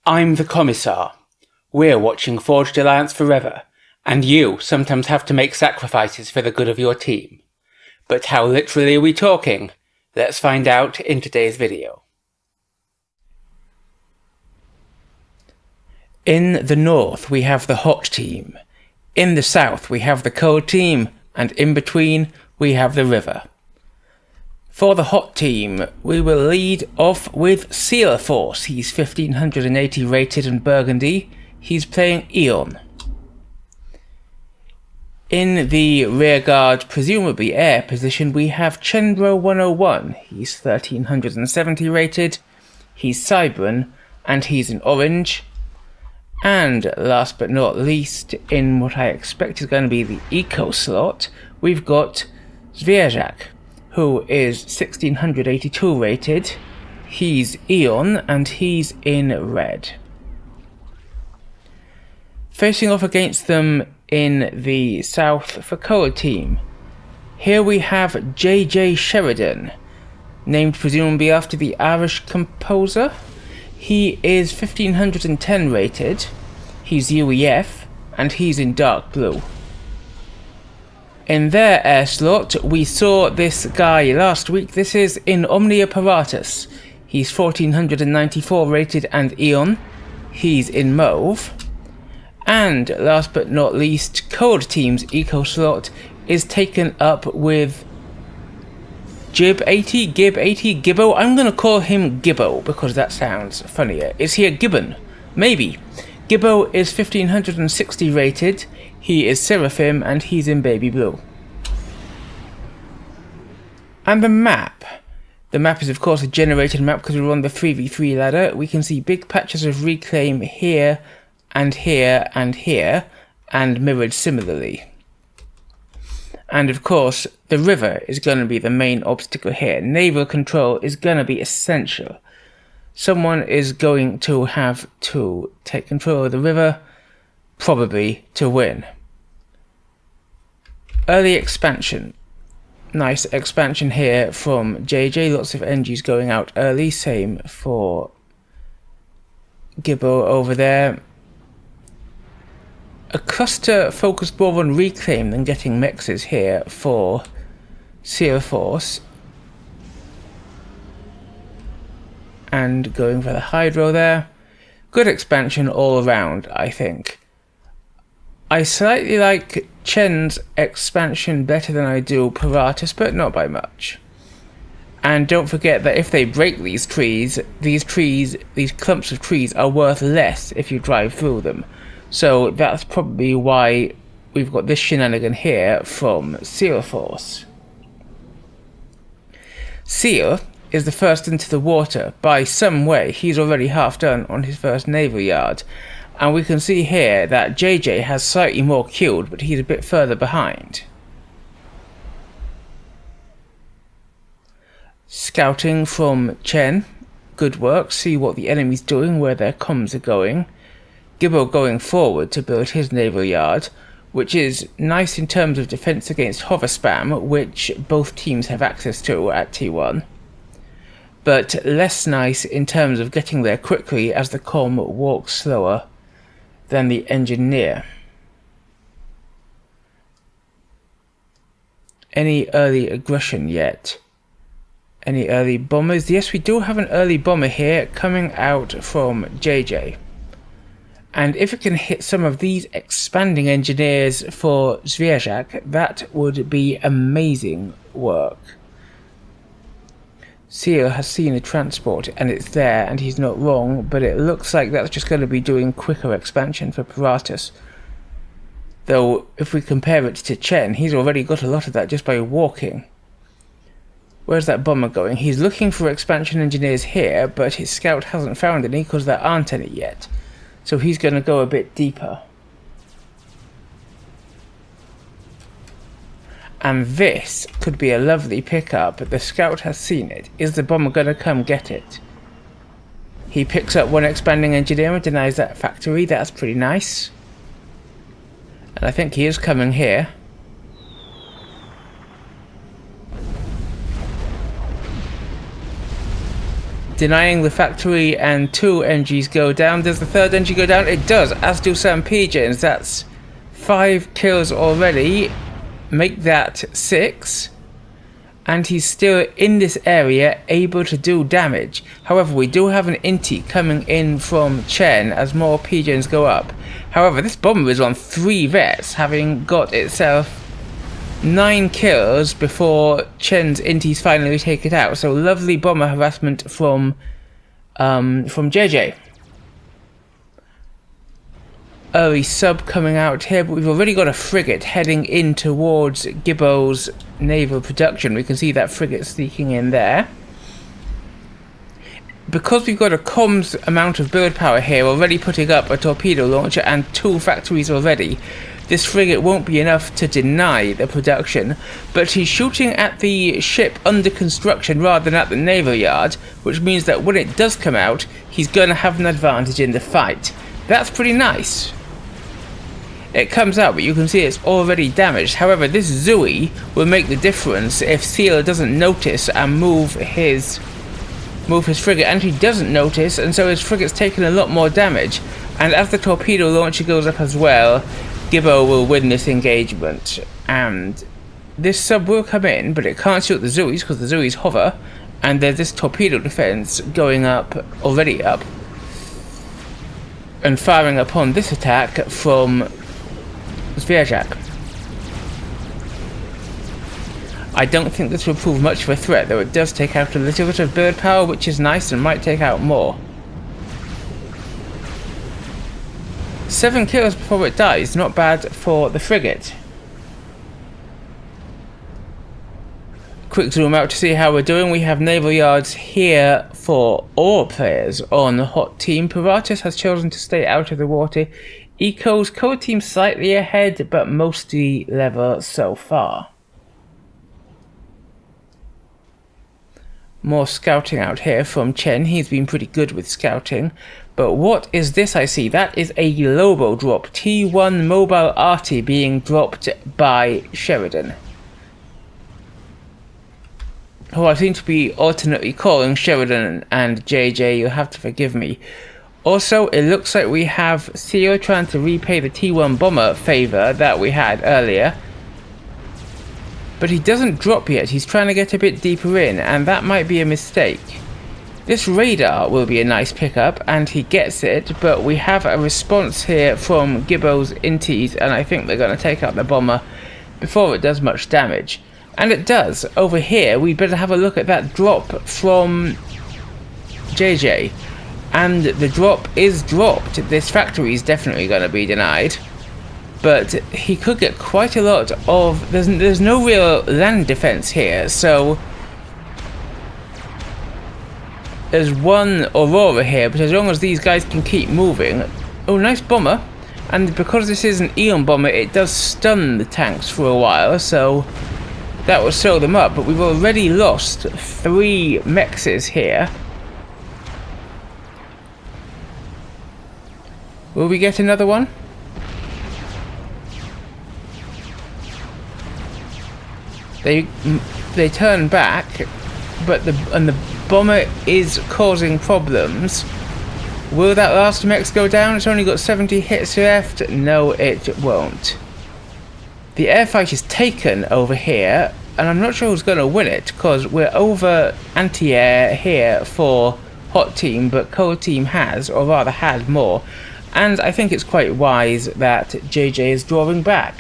I'm the Commissar. We're watching Forged Alliance Forever, and you sometimes have to make sacrifices for the good of your team. But how literally are we talking? Let's find out in today's video. In the north we have the hot team, in the south we have the cold team, and in between we have the river. For the hot team, we will lead off with SealForce. He's 1580 rated in Burgundy. He's playing Eon. In the rearguard, presumably air position, we have Chenbro 101. He's 1370 rated. He's Cybran, and he's in orange. And last but not least, in what I expect is going to be the eco slot, we've got Zwierzak, who is 1682 rated. He's Eon, and he's in red. Facing off against them in the south for Color Team, here we have J.J. Sheridan, named presumably after the Irish composer. He is 1510 rated. He's UEF, and he's in dark blue. In their air slot, we saw this guy last week. This is in Omni Apparatus. He's 1494 rated and Eon. He's in mauve. And last but not least, Cold Team's eco slot is taken up with Gib 80. Gibbo. I'm going to call him Gibbo because that sounds funnier. Is he a Gibbon? Maybe. Gibbo is 1560 rated. He is Seraphim, and he's in baby blue. And the map. The map is of course a generated map because we're on the 3v3 ladder. We can see big patches of reclaim here, and here, and here, and mirrored similarly. And of course, the river is going to be the main obstacle here. Naval control is going to be essential. Someone is going to have to take control of the river, probably to win. Early expansion. Nice expansion here from JJ. Lots of NGs going out early. Same for Gibbo over there. A cluster focused more on reclaim than getting mexes here for SealForce. And going for the Hydro there. Good expansion all around, I think. I slightly like Chen's expansion better than I do Paratus, but not by much. And don't forget that if they break these clumps of trees are worth less if you drive through them. So that's probably why we've got this shenanigan here from SealForce. Seal is the first into the water by some way. He's already half done on his first naval yard. And we can see here that JJ has slightly more queued, but he's a bit further behind. Scouting from Chen. Good work. See what the enemy's doing, where their comms are going. Gibbo going forward to build his naval yard, which is nice in terms of defense against hover spam, which both teams have access to at T1. But less nice in terms of getting there quickly as the comm walks slower than the engineer. Any early aggression yet? Any early bombers? Yes, we do have an early bomber here coming out from JJ. And if it can hit some of these expanding engineers for Zwierzak, that would be amazing work. Seal has seen a transport and it's there and he's not wrong, but it looks like that's just going to be doing quicker expansion for Paratus. Though if we compare it to Chen, he's already got a lot of that just by walking. Where's that bomber going? He's looking for expansion engineers here, but his scout hasn't found any because there aren't any yet. So he's going to go a bit deeper. And this could be a lovely pickup, but the scout has seen it. Is the bomber going to come get it? He picks up one expanding engineer and denies that factory. That's pretty nice. And I think he is coming here. denying the factory, and 2 NGs go down. Does the 3rd NG go down? It does, as do some pigeons. That's 5 kills already. Make that 6. And he's still in this area, able to do damage. However, we do have an inti coming in from Chen as more pigeons go up. However, this bomber is on 3 vets, having got itself 9 kills before Chen's intis finally take it out. So lovely bomber harassment from JJ. Early sub coming out here, but we've already got a frigate heading in towards Gibbo's naval production. We can see that frigate sneaking in there. Because we've got a comms amount of build power here, already putting up a torpedo launcher and 2 factories already, this frigate won't be enough to deny the production, but he's shooting at the ship under construction rather than at the naval yard, which means that when it does come out, he's going to have an advantage in the fight. That's pretty nice. It comes out, but you can see it's already damaged. However, this Zui will make the difference if Seal doesn't notice and move his frigate, and he doesn't notice, and so his frigate's taking a lot more damage. And as the torpedo launcher goes up as well, Gibbo will win this engagement. And this sub will come in, but it can't shoot the Zuis because the Zuis hover, and there's this torpedo defense going up, already up, and firing upon this attack from zwierzak. I don't think this will prove much of a threat, though it does take out a little bit of bird power, which is nice and might take out more. 7 kills before it dies, not bad for the frigate. Quick zoom out to see how we're doing. We have naval yards here for all players on the hot team. Paratus has chosen to stay out of the water. Eco's code team slightly ahead, but mostly level so far. More scouting out here from Chen. He's been pretty good with scouting. But what is this I see? That is a Lobo drop. T1 Mobile Arty being dropped by Sheridan, who I seem to be alternately calling Sheridan and JJ. You'll have to forgive me. Also, it looks like we have Seal trying to repay the T1 bomber favor that we had earlier. But he doesn't drop yet. He's trying to get a bit deeper in, and that might be a mistake. This radar will be a nice pickup, and he gets it, but we have a response here from Gibbo's intis, and I think they're going to take out the bomber before it does much damage. And it does. Over here, we better have a look at that drop from JJ. And the drop is dropped. This factory is definitely going to be denied. But he could get quite a lot of... There's no real land defense here, so... There's one Aurora here, but as long as these guys can keep moving... Oh, nice bomber. And because this is an Eon bomber, it does stun the tanks for a while, so... That will slow them up, but we've already lost 3 mexes here. Will we get another one? They turn back, but the bomber is causing problems. Will that last mex go down? It's only got 70 hits left. No, it won't. The airfight is taken over here, and I'm not sure who's going to win it, because we're over anti-air here for hot team, but cold team has, or rather had, more. And I think it's quite wise that JJ is drawing back.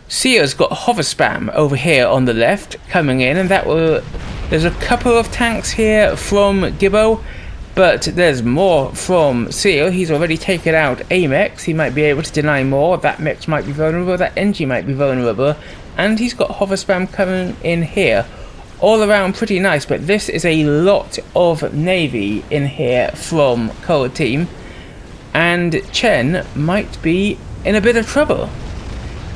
Sea's got hover spam over here on the left coming in, and that will... There's a couple of tanks here from Gibbo, but there's more from Seal. He's already taken out a mech. He might be able to deny more. That mech might be vulnerable. That NG might be vulnerable. And he's got hover spam coming in here. All around pretty nice, but this is a lot of Navy in here from Cold Team. And Chen might be in a bit of trouble.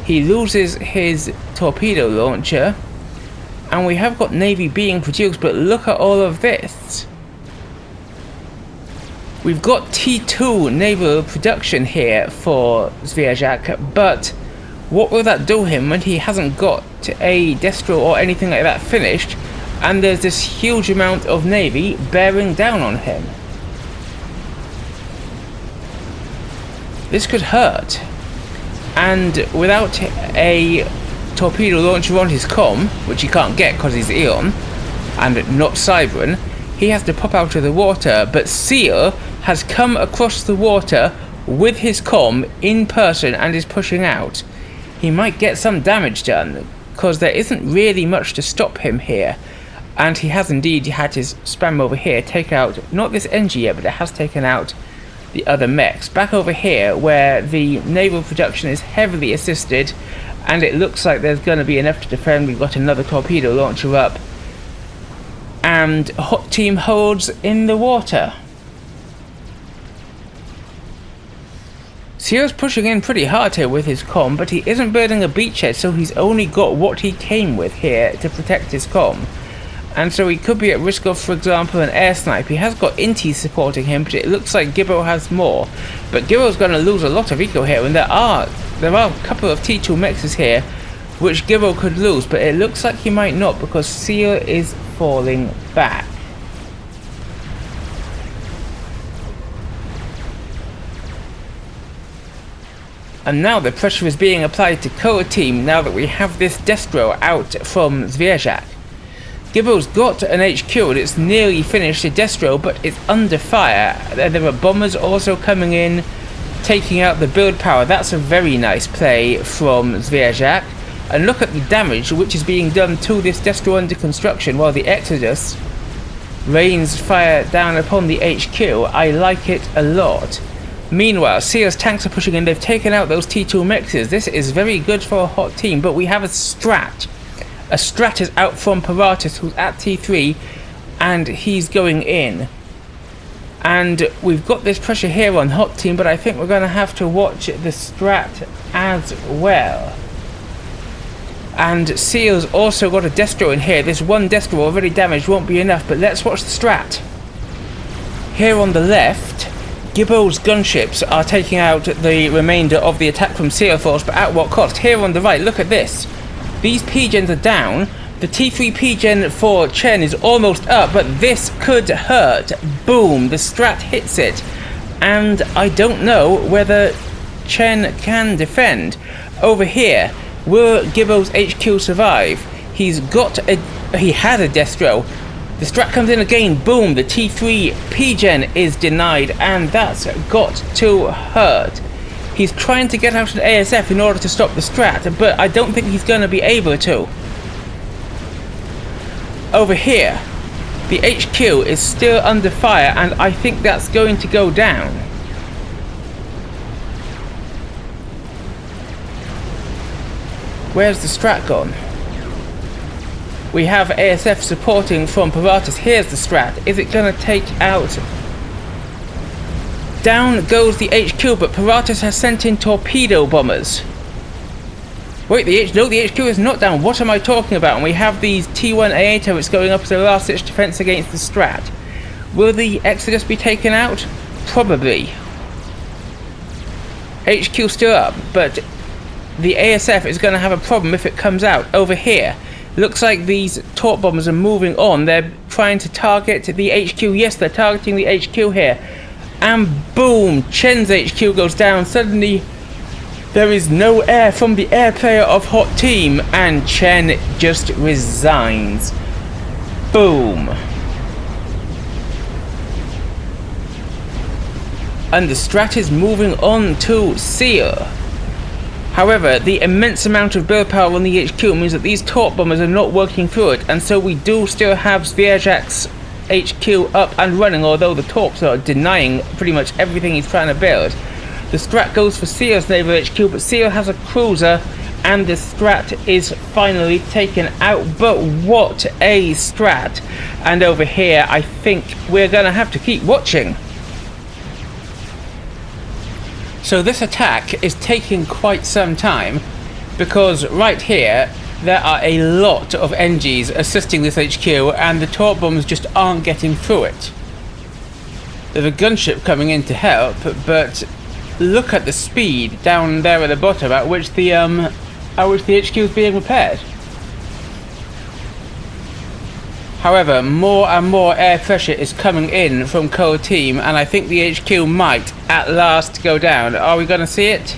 He loses his torpedo launcher. And we have got Navy being produced, but look at all of this. We've got T2 naval production here for zwierzak, but what will that do him when he hasn't got a Destro or anything like that finished? and there's this huge amount of Navy bearing down on him. This could hurt, and without a torpedo launcher on his comm, which he can't get because he's Eon and not Cybran, he has to pop out of the water. But Seal has come across the water with his comm in person and is pushing out. He might get some damage done because there isn't really much to stop him here, and he has indeed had his spam over here take out not this NG yet, but it has taken out the other mechs. Back over here where the naval production is heavily assisted and it looks like there's going to be enough to defend. We've got another torpedo launcher up, and Hot Team holds in the water. Seal's pushing in pretty hard here with his comm, but he isn't building a beachhead, so he's only got what he came with here to protect his comm. And so he could be at risk of, for example, an air snipe. He has got Inti supporting him, but it looks like Gibbo has more. But Gibbo's going to lose a lot of eco here, and there are a couple of T2 mexes here which Gibbo could lose, but it looks like he might not because Seal is falling back. And now the pressure is being applied to Color Team now that we have this Destro out from Zwierzak. Gibbo's got an HQ and it's nearly finished a Destro, but it's under fire. There are bombers also coming in, taking out the build power. That's a very nice play from Zwierzak. And look at the damage which is being done to this Destro under construction while the Exodus rains fire down upon the HQ. I like it a lot. Meanwhile, Seal's tanks are pushing in. They've taken out those T2 mixes. This is very good for a Hot Team, but we have a Strat. A Strat is out from Paratus, who's at T3, and he's going in. And we've got this pressure here on Hot Team, but I think we're going to have to watch the Strat as well. And Seal's also got a Destro in here. This one Destro already damaged won't be enough, but let's watch the Strat. Here on the left, Gibbo's gunships are taking out the remainder of the attack from SealForce, but at what cost? Here on the right, look at this. These P-Gens are down. The T3 P-Gen for Chen is almost up, but this could hurt. Boom, the Strat hits it. And I don't know whether Chen can defend. Over here, will Gibbo's HQ survive? He had a Destro. The Strat comes in again, boom, the T3 P-Gen is denied, and that's got to hurt. He's trying to get out an ASF in order to stop the Strat, but I don't think he's going to be able to. Over here, the HQ is still under fire, and I think that's going to go down. Where's the Strat gone? We have ASF supporting from Paratus. Here's the Strat. Is it going to take out? Down goes the HQ, but Paratus has sent in torpedo bombers. Wait, the HQ is not down. What am I talking about? And we have these T1 AA turrets going up as a last-ditch defense against the Strat. Will the Exodus be taken out? Probably. HQ still up, but the ASF is going to have a problem if it comes out. Over here, looks like these torp bombers are moving on. They're trying to target the HQ. Yes, they're targeting the HQ here. And boom, Chen's HQ goes down. Suddenly, there is no air from the air player of Hot Team, and Chen just resigns. Boom. And the Strat is moving on to Seal. However, the immense amount of build power on the HQ means that these torp bombers are not working through it, and so we do still have Zwierzak's HQ up and running, although the torps are denying pretty much everything he's trying to build. The Strat goes for Seal's naval HQ, but Seal has a cruiser, and the Strat is finally taken out. But what a Strat! And over here, I think we're going to have to keep watching. So this attack is taking quite some time, because right here, there are a lot of NGs assisting this HQ, and the torp bombs just aren't getting through it. There's a gunship coming in to help, but look at the speed down there at the bottom at which the HQ is being repaired. However, more and more air pressure is coming in from Cold Team, and I think the HQ might at last go down. Are we going to see it?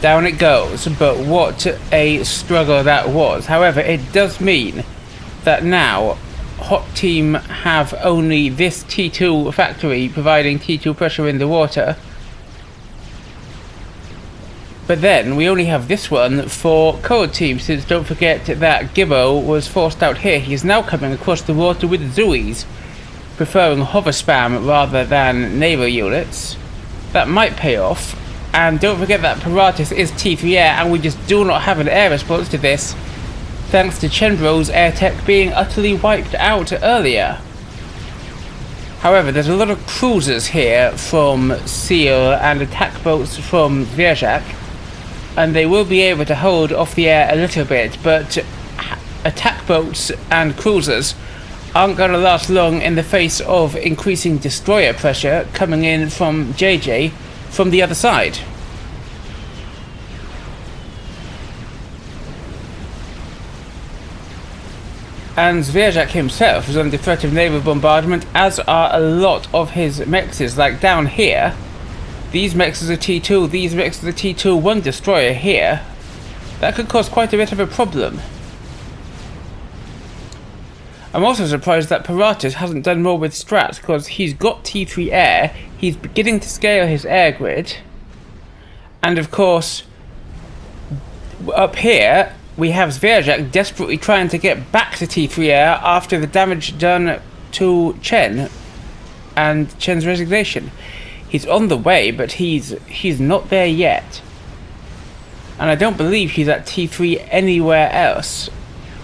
Down it goes, but what a struggle that was. However, it does mean that now Hot Team have only this T2 factory providing T2 pressure in the water. But then we only have this one for Cold Team, since don't forget that Gibbo was forced out here. He is now coming across the water with Zuis, preferring hover spam rather than naval units. That might pay off. And don't forget that Paratus is T3 air, and we just do not have an air response to this, thanks to Chenbro's air tech being utterly wiped out earlier. However, there's a lot of cruisers here from Seal and attack boats from zwierzak, and they will be able to hold off the air a little bit, but attack boats and cruisers aren't going to last long in the face of increasing destroyer pressure coming in from JJ from the other side. And zwierzak himself is under threat of naval bombardment, as are a lot of his mexes. Like down here, these mexes are T2, these mexes are T2, one destroyer here. That could cause quite a bit of a problem. I'm also surprised that Paratus hasn't done more with strats, because he's got T3 air, he's beginning to scale his air grid, and of course up here we have zwierzak desperately trying to get back to T3 air after the damage done to Chen and Chen's resignation. He's on the way, but he's not there yet, and I don't believe he's at T3 anywhere else.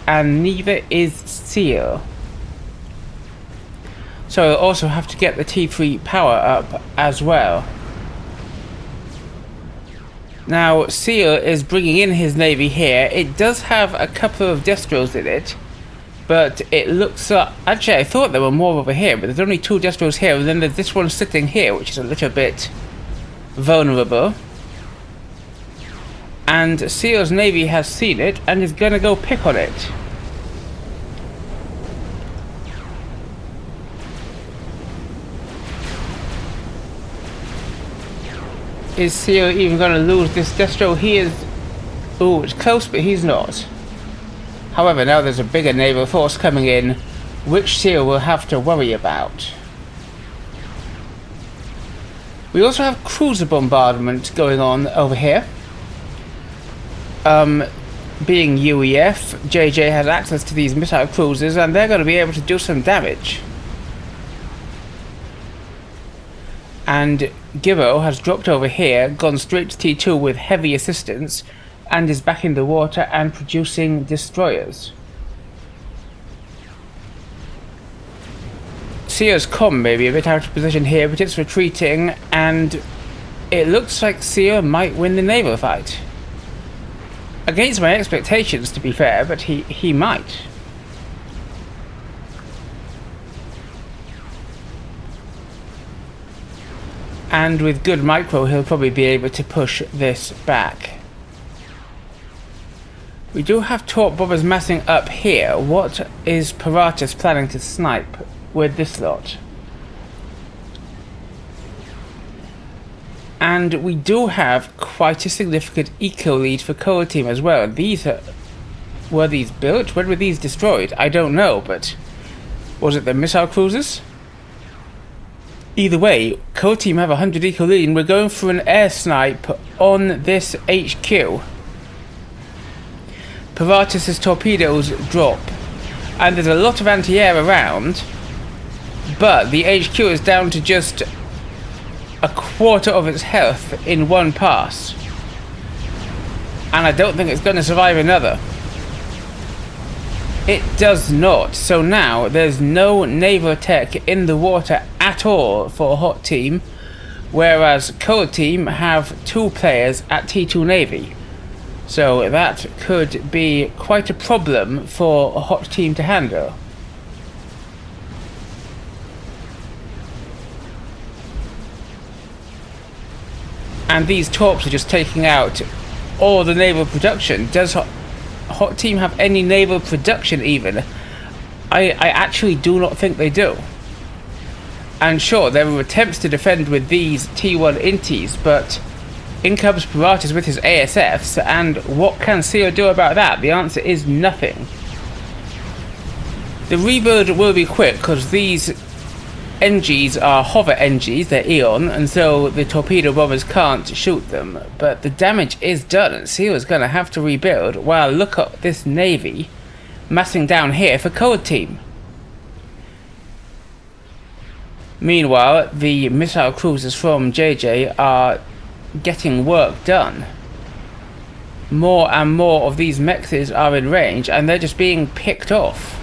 And neither is Seal. So we'll also have to get the T3 power up as well. Now, Seal is bringing in his navy here. It does have a couple of destros in it, but it looks actually I thought there were more over here, but there's only 2 destros here, and then there's this one sitting here, which is a little bit vulnerable. And Seal's navy has seen it and is gonna go pick on it. Is Seal even gonna lose this destro? He is. Oh, it's close, but he's not. However, now there's a bigger naval force coming in, which Seal will have to worry about. We also have cruiser bombardment going on over here. Being UEF, JJ has access to these missile cruisers, and they're going to be able to do some damage. And Gibbo has dropped over here, gone straight to T2 with heavy assistance, and is back in the water and producing destroyers. Seal's comm may be a bit out of position here, but it's retreating, and it looks like Seal might win the naval fight. Against my expectations, to be fair, but he might. And with good micro, he'll probably be able to push this back. We do have torp bombers massing up here. What is Paratus planning to snipe with this lot? And we do have quite a significant eco lead for Cold Team as well. Were these built? When were these destroyed? I don't know, but was it the missile cruisers? Either way, Cold Team have 100 eco lead, and we're going for an air snipe on this HQ. Paratus' torpedoes drop, and there's a lot of anti-air around, but the HQ is down to just a quarter of its health in one pass, and I don't think it's going to survive another. It does not. So now there's no naval tech in the water at all for Hot Team, whereas Cold Team have 2 players at T2 Navy. So that could be quite a problem for Hot Team to handle. And these torps are just taking out all the naval production. Does Hot Team have any naval production even? I actually do not think they do. And sure, there were attempts to defend with these T1 Inties, but in comes Paratus with his ASFs, and what can Seal do about that? The answer is nothing. The rebuild will be quick, because these NGs are hover NGs, they're Eon, and so the torpedo bombers can't shoot them. But the damage is done, and Seal is going to have to rebuild. Wow, look at this navy massing down here for Cold Team. Meanwhile, the missile cruisers from JJ are getting work done. More and more of these mexes are in range, and they're just being picked off.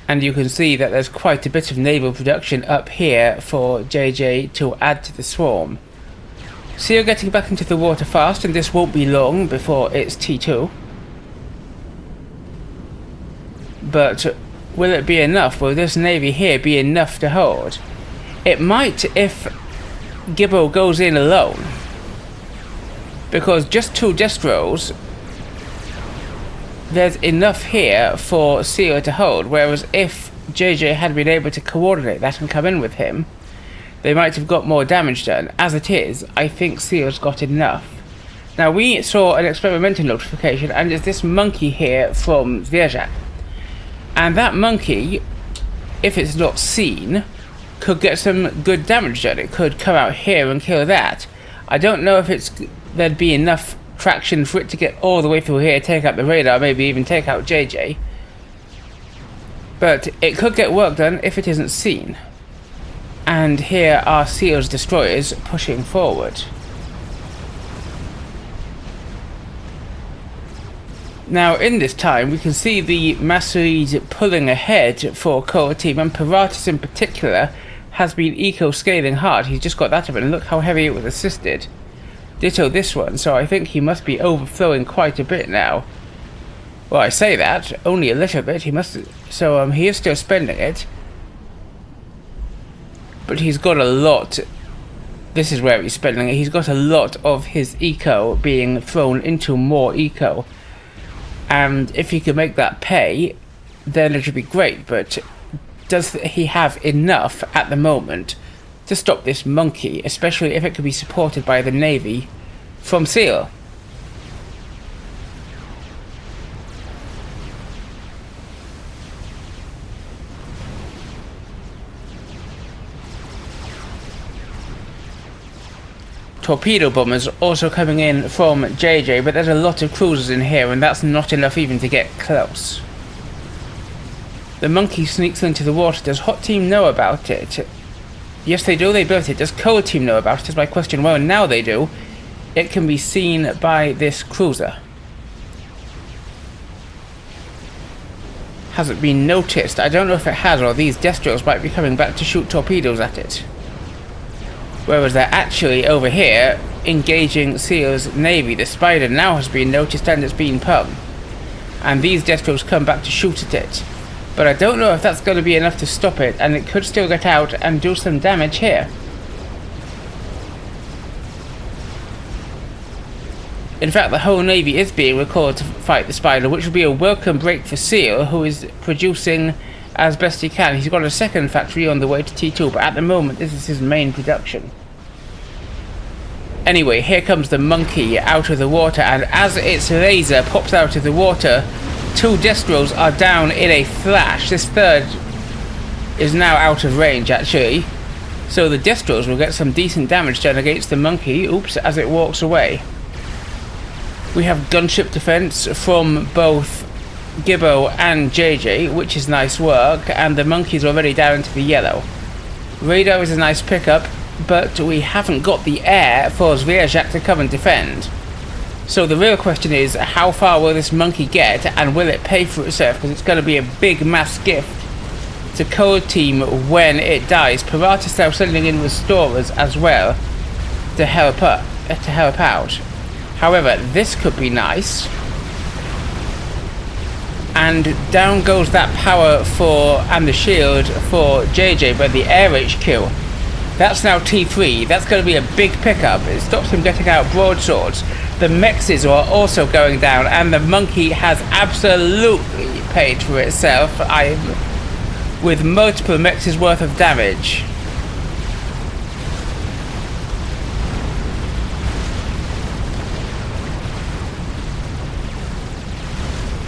And you can see that there's quite a bit of naval production up here for JJ to add to the swarm. Seal getting back into the water fast, and this won't be long before it's T2. But will it be enough? Will this navy here be enough to hold? It might if Gibbo goes in alone. Because just 2 destros, there's enough here for Seal to hold, whereas if JJ had been able to coordinate that and come in with him, they might have got more damage done. As it is, I think Seal's got enough. Now, we saw an experimental notification, and it's this monkey here from zwierzak. And that monkey, if it's not seen, could get some good damage done. It could come out here and kill that. I don't know if there'd be enough traction for it to get all the way through here, take out the radar, maybe even take out JJ. But it could get work done if it isn't seen. And here are Seal's destroyers pushing forward. Now, in this time, we can see the Masseries pulling ahead for Cold Team, and Paratus in particular has been eco-scaling hard. He's just got that of it, and look how heavy it was assisted. Ditto this one, so I think he must be overflowing quite a bit now. Well, I say that, only a little bit, he is still spending it. But he's got a lot, this is where he's spending it, he's got a lot of his eco being thrown into more eco. And if he can make that pay, then it would be great, but does he have enough at the moment to stop this monkey, especially if it could be supported by the navy from Seal? Torpedo bombers also coming in from JJ, but there's a lot of cruisers in here, and that's not enough even to get close. The monkey sneaks into the water. Does Hot Team know about it? Yes, they do. They built it. Does Cold Team know about it? Is my question. Well, now they do. It can be seen by this cruiser. Has it been noticed? I don't know if it has, or these destros might be coming back to shoot torpedoes at it. Whereas they're actually over here engaging Seal's navy. The Spider now has been noticed and it's been pummed. And these destros come back to shoot at it. But I don't know if that's going to be enough to stop it, and it could still get out and do some damage here. In fact, the whole navy is being recalled to fight the Spider, which will be a welcome break for Seal, who is producing as best he can. He's got a second factory on the way to T2, but at the moment this is his main production. Anyway, here comes the monkey out of the water, and as its laser pops out of the water, 2 destros are down in a flash. This third is now out of range, actually. So the destros will get some decent damage done against the monkey, oops, as it walks away. We have gunship defense from both Gibbo and JJ, which is nice work, and the monkey's already down into the yellow. Radar is a nice pickup, but we haven't got the air for zwierzak to come and defend. So the real question is, how far will this monkey get, and will it pay for itself? Because it's going to be a big mass gift to Cold Team when it dies. Paratus now sending in restorers as well to help out. However, this could be nice. And down goes that power for and the shield for JJ, but the air HQ, that's now T3. That's going to be a big pickup. It stops him getting out broadswords. The mexes are also going down, and the monkey has absolutely paid for itself. With multiple mexes worth of damage.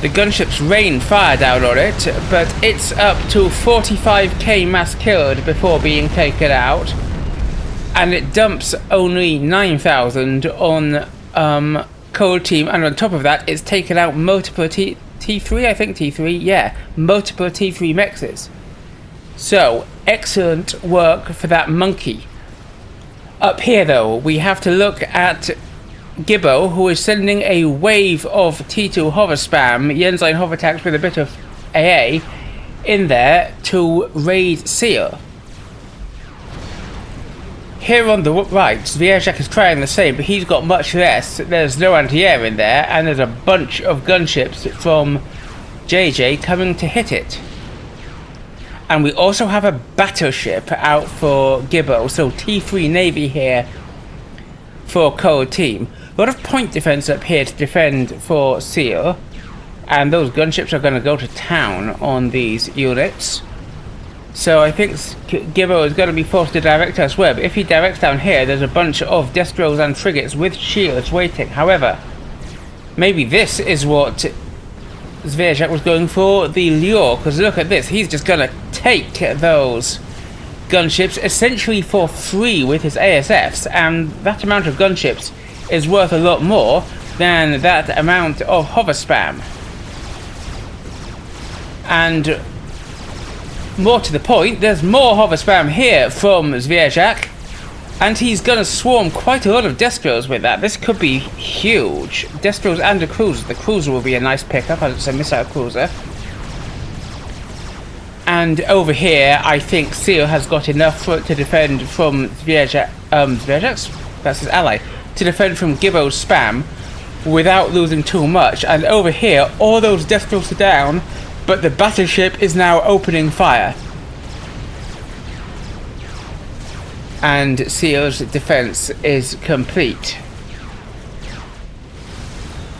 The gunship's rain fire down on it, but it's up to 45k mass killed before being taken out, and it dumps only 9,000 on Cold Team, and on top of that, it's taken out multiple T3, I think T3, yeah, multiple T3 mexes. So excellent work for that monkey. Up here, though, we have to look at Gibbo, who is sending a wave of T2 hover spam, Yen's-Line hover attacks with a bit of AA in there to raid Seal. Here on the right, zwierzak is trying the same, but he's got much less. There's no anti-air in there, and there's a bunch of gunships from JJ coming to hit it. And we also have a battleship out for Gibbo, so T3 Navy here for Cold Team. A lot of point defense up here to defend for Seal, and those gunships are going to go to town on these units. So I think Gibbo is going to be forced to direct elsewhere, but if he directs down here, there's a bunch of Destros and frigates with shields waiting. However, maybe this is what zwierzak was going for, the lure, because look at this, he's just going to take those gunships essentially for free with his ASFs, and that amount of gunships is worth a lot more than that amount of hover spam. And more to the point, there's more hover spam here from zwierzak, and he's gonna swarm quite a lot of Destros with that. This could be huge. Destros and a cruiser. The cruiser will be a nice pickup as it's a missile cruiser. And over here, I think Seal has got enough to defend from zwierzak's, that's his ally, to defend from Gibbo's spam without losing too much. And over here, all those Destros are down, but the battleship is now opening fire. And Seal's defense is complete.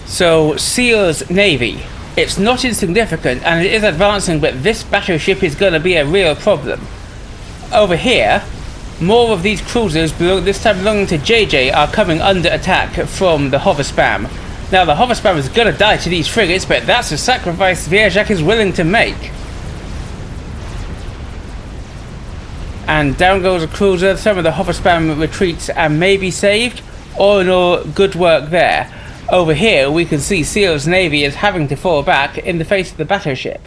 So Seal's navy, it's not insignificant and it is advancing, but this battleship is going to be a real problem. Over here, more of these cruisers, this time belonging to JJ, are coming under attack from the hover spam. Now the hover spam is going to die to these frigates, but that's a sacrifice zwierzak is willing to make. And down goes a cruiser. Some of the hover spam retreats and may be saved. All in all, good work there. Over here, we can see Seal's navy is having to fall back in the face of the battleship.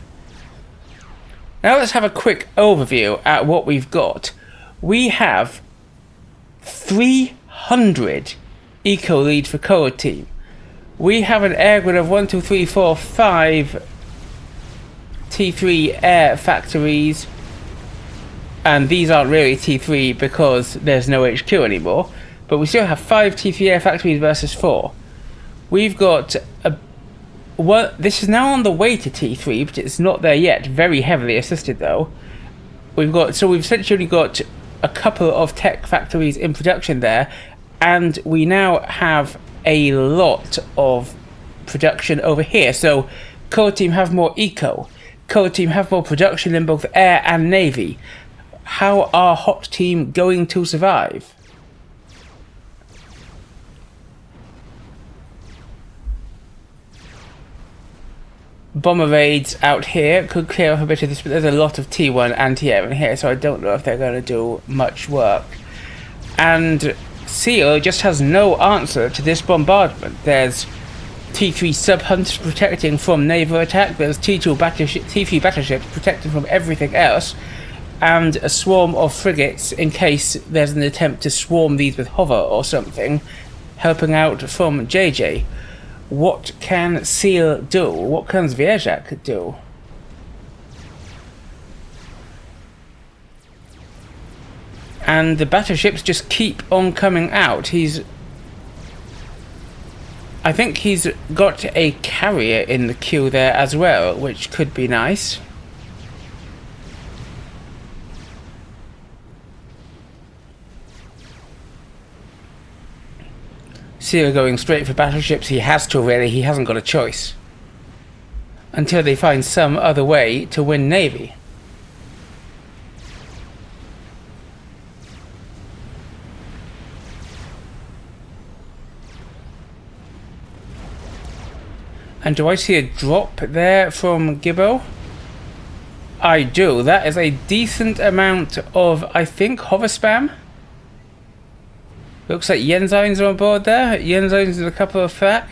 Now let's have a quick overview at what we've got. We have 300 eco leads for Cold Team. We have an air grid of 1, 2, 3, 4, 5 T3 air factories. And these aren't really T3 because there's no HQ anymore. But we still have 5 T3 air factories versus 4. We've got this is now on the way to T3, but it's not there yet. Very heavily assisted though. We've essentially got a couple of tech factories in production there, and we now have a lot of production over here. So Cold Team have more eco. Cold Team have more production in both air and navy. How are Hot Team going to survive? Bomber raids out here could clear off a bit of this, but there's a lot of T1 anti-air in here, so I don't know if they're going to do much work. And Seal just has no answer to this bombardment. There's T3 sub-hunters protecting from naval attack, there's T3 battleships protecting from everything else, and a swarm of frigates in case there's an attempt to swarm these with hover or something, helping out from JJ. What can Seal do? What can zwierzak do? And the battleships just keep on coming out. I think he's got a carrier in the queue there as well, which could be nice. Seal going straight for battleships. He has to, really. He hasn't got a choice. Until they find some other way to win Navy. And do I see a drop there from Gibbo? I do. That is a decent amount of, I think, hover spam. Looks like Yenzine's on board there. Yenzine's in a couple of frac.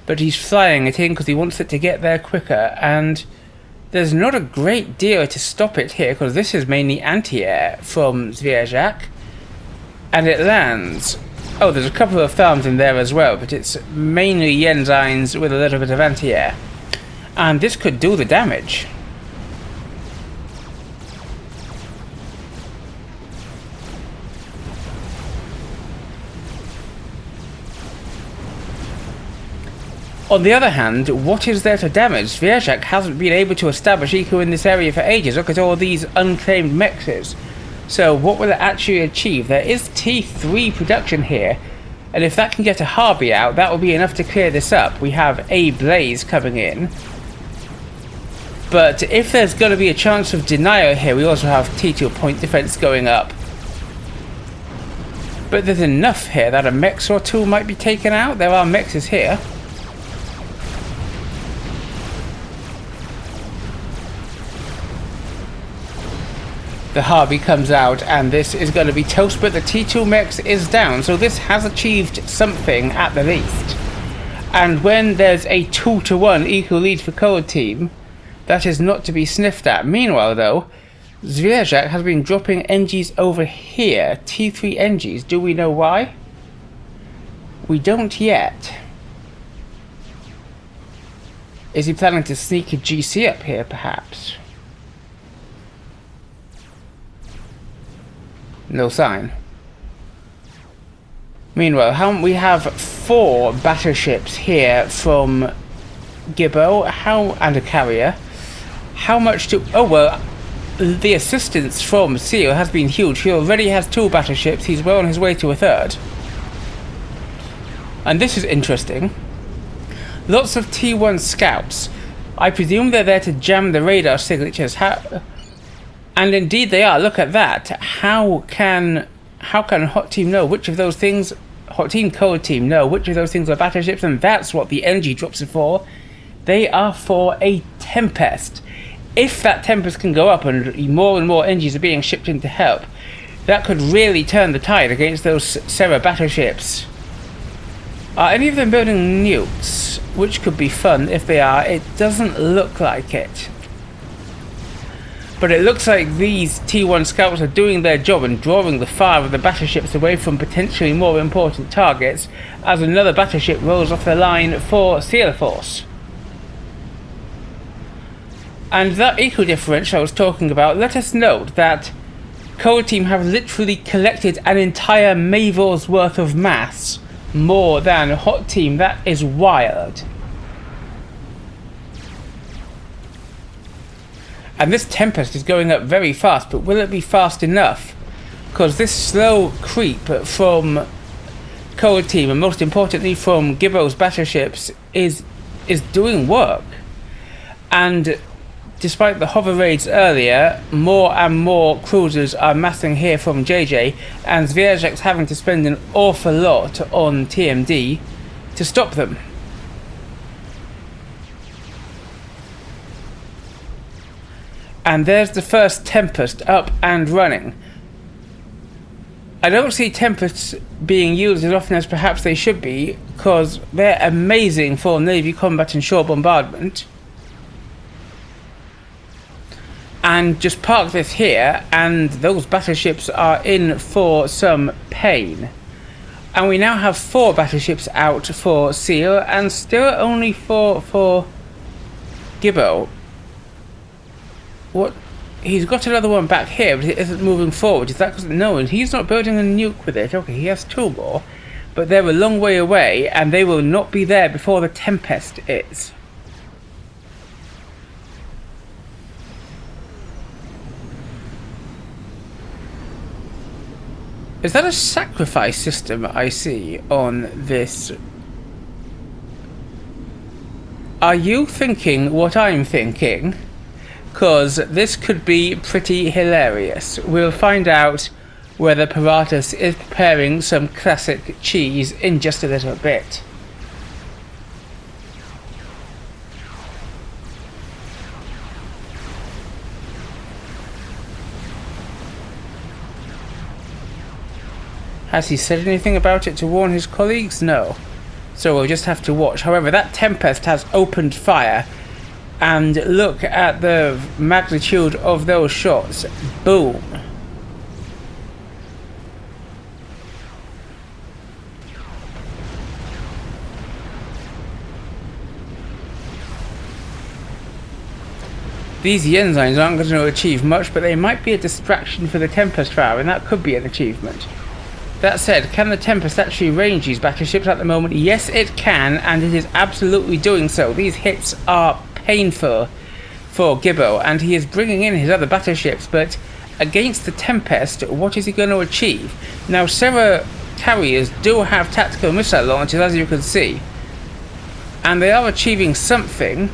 But he's flying it in because he wants it to get there quicker. And there's not a great deal to stop it here because this is mainly anti-air from Zwierzak. And it lands. Oh, there's a couple of farms in there as well, but it's mainly Yenzine's with a little bit of anti-air. And this could do the damage. On the other hand, what is there to damage? Zwierzak hasn't been able to establish eco in this area for ages. Look at all these unclaimed mexes. So what will it actually achieve? There is T3 production here, and if that can get a Harvey out, that will be enough to clear this up. We have a Blaze coming in. But if there's going to be a chance of denial here, we also have T2 point defense going up. But there's enough here that a mex or two might be taken out. There are mexes here. The Harvey comes out and this is going to be toast, but the T2 mech is down, so this has achieved something at the least. And when there's a 2-to-1 equal lead for Cold Team, that is not to be sniffed at. Meanwhile though, Zwierzak has been dropping NGs over here, T3 NGs. Do we know why? We don't yet. Is he planning to sneak a GC up here perhaps? No sign. Meanwhile, we have 4 battleships here from Gibbo, and a carrier. How much do... Oh, well, the assistance from Seal has been huge. He already has 2 battleships. He's well on his way to a 3rd. And this is interesting. Lots of T1 scouts. I presume they're there to jam the radar signatures. And indeed they are. Look at that. How can Hot Team know which of those things... Hot Team, Cold Team know which of those things are battleships, and that's what the energy drops are for. They are for a Tempest. If that Tempest can go up and more energies are being shipped in to help, that could really turn the tide against those Sarah battleships. Are any of them building nukes? Which could be fun if they are. It doesn't look like it. But it looks like these T1 scouts are doing their job and drawing the fire of the battleships away from potentially more important targets as another battleship rolls off the line for SealForce. And that eco differential I was talking about, let us note that Cold Team have literally collected an entire Mavor's worth of mass more than Hot Team. That is wild. And this Tempest is going up very fast, but will it be fast enough? Because this slow creep from Cold Team, and most importantly from Gibbo's battleships, is doing work. And despite the hover raids earlier, more and more cruisers are massing here from JJ, and Zwierzak's having to spend an awful lot on TMD to stop them. And there's the first Tempest up and running. I don't see Tempests being used as often as perhaps they should be, because they're amazing for Navy combat and shore bombardment. And just park this here, and those battleships are in for some pain. And we now have 4 battleships out for Seal, and still only 4 for Gibbo. What? He's got another one back here, but it isn't moving forward. Is that because... No, and he's not building a nuke with it. Okay, he has 2 more. but they're a long way away, and they will not be there before the Tempest is. Is that a sacrifice system I see on this? Are you thinking what I'm thinking? Because this could be pretty hilarious. We'll find out whether Paratus is preparing some classic cheese in just a little bit. Has he said anything about it to warn his colleagues? No. So we'll just have to watch. However, that Tempest has opened fire. And look at the magnitude of those shots. Boom. These Yenzymes aren't going to achieve much, but they might be a distraction for the Tempest fire, and that could be an achievement. That said, can the Tempest actually range these battleships at the moment? Yes, it can, and it is absolutely doing so. These hits are painful for Gibbo, and he is bringing in his other battleships, but against the Tempest, what is he going to achieve? Now, several carriers do have tactical missile launchers, as you can see, and they are achieving something,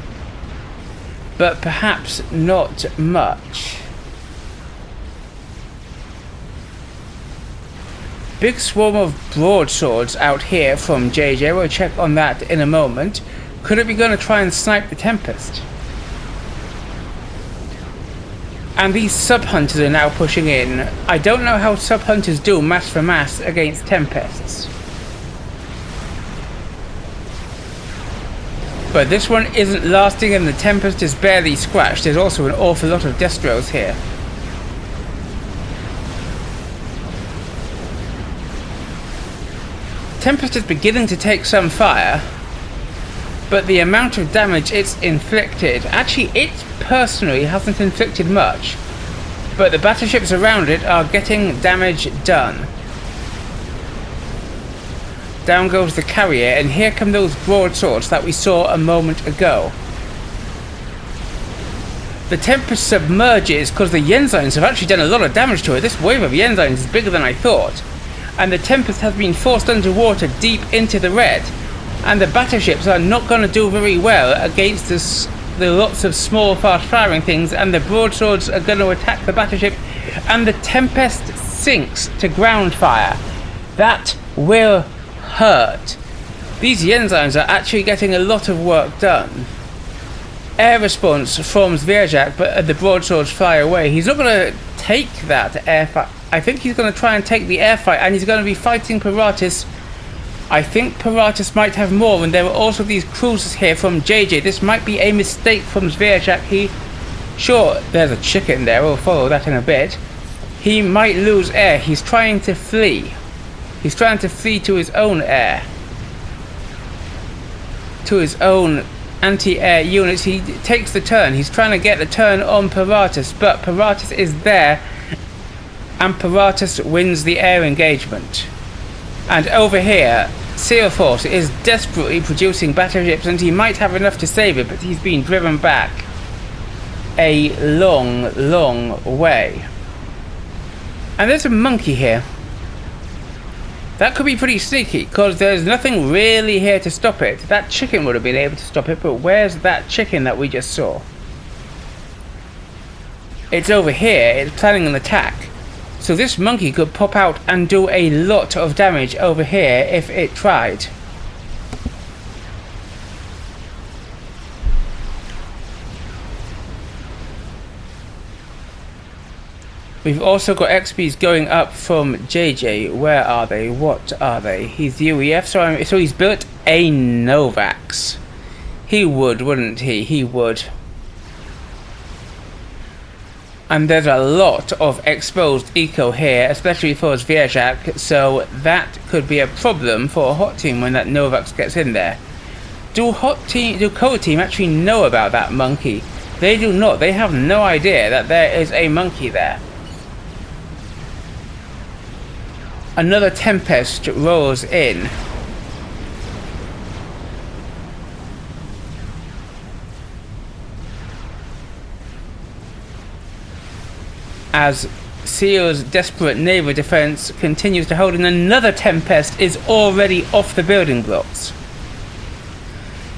but perhaps not much. Big swarm of broadswords out here from JJ. We'll check on that in a moment. Could it be going to try and snipe the Tempest? And these sub-hunters are now pushing in. I don't know how sub-hunters do mass for mass against Tempests. But this one isn't lasting, and the Tempest is barely scratched. There's also an awful lot of Destros here. Tempest is beginning to take some fire, but the amount of damage it's inflicted, actually it personally hasn't inflicted much, but the battleships around it are getting damage done. Down goes the carrier, and here come those broadswords that we saw a moment ago. The Tempest submerges because the Yenzymes have actually done a lot of damage to it. This wave of Yenzymes is bigger than I thought. And the Tempest has been forced underwater deep into the red. And the battleships are not going to do very well against the lots of small fast-firing things, and the broadswords are going to attack the battleship, and the Tempest sinks to ground fire. That will hurt. These Yenzymes are actually getting a lot of work done. Air response from zwierzak, but the broadswords fly away. He's not going to take that air fight. I think he's going to try and take the air fight, and he's going to be fighting Paratus. I think Paratus might have more, and there are also these cruisers here from JJ. This might be a mistake from zwierzak. Sure, there's a chicken there. We'll follow that in a bit. He might lose air. He's trying to flee. He's trying to flee to his own air. To his own anti-air units. He takes the turn. He's trying to get the turn on Paratus, but Paratus is there, and Paratus wins the air engagement. And over here, SealForce is desperately producing battleships, and he might have enough to save it, but he's been driven back a long, long way. And there's a monkey here. That could be pretty sneaky, because there's nothing really here to stop it. That chicken would have been able to stop it, but where's that chicken that we just saw? It's over here. It's planning an attack. So this monkey could pop out and do a lot of damage over here if it tried. We've also got XPs going up from JJ. Where are they? What are they? He's the UEF, so he's built a Novax. He would, wouldn't he? He would. And there's a lot of exposed eco here, especially for zwierzak, so that could be a problem for a hot team when that Novax gets in there. Do code team actually know about that monkey? They do not. They have no idea that there is a monkey there. Another Tempest rolls in. As Seal's desperate naval defense continues to hold, and another Tempest is already off the building blocks.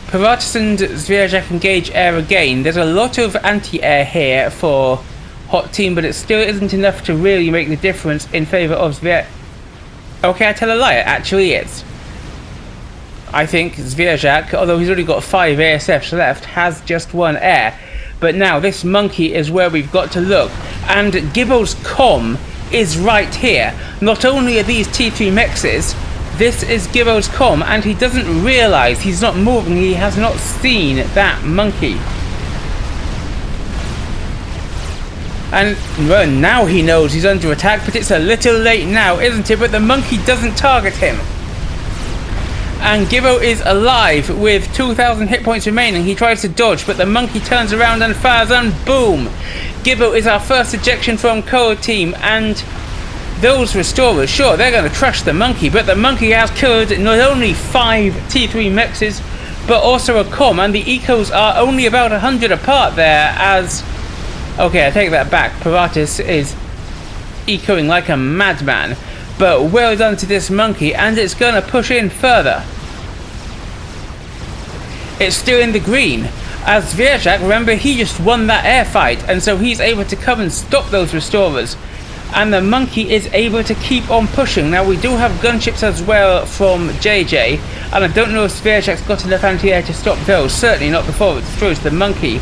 Paratus and zwierzak engage air again. There's a lot of anti-air here for Hot Team, but it still isn't enough to really make the difference in favour of zwierzak. Okay, I tell a lie, it actually is. I think zwierzak, although he's already got 5 ASFs left, has just 1 air. But now this monkey is where we've got to look. And Gibbo's comm is right here. Not only are these T3 mexes, this is Gibbo's comm, and he doesn't realise he's not moving, he has not seen that monkey. And well, now he knows he's under attack, but it's a little late now, isn't it? But the monkey doesn't target him. And Gibbo is alive with 2,000 hit points remaining. He tries to dodge, but the monkey turns around and fires, and boom! Gibbo is our first ejection from Cold Team, and those restorers, sure, they're going to trash the monkey, but the monkey has killed not only 5 T3 mexes, but also a comm, and the ecos are only about 100 apart there, as... Okay, I take that back. Paratus is ecoing like a madman. But well done to this monkey, and it's going to push in further. It's still in the green. As zwierzak, remember, he just won that air fight, and so he's able to come and stop those restorers. And the monkey is able to keep on pushing. Now, we do have gunships as well from JJ, and I don't know if zwierzak's got enough anti-air to stop those. Certainly not before it destroys the monkey.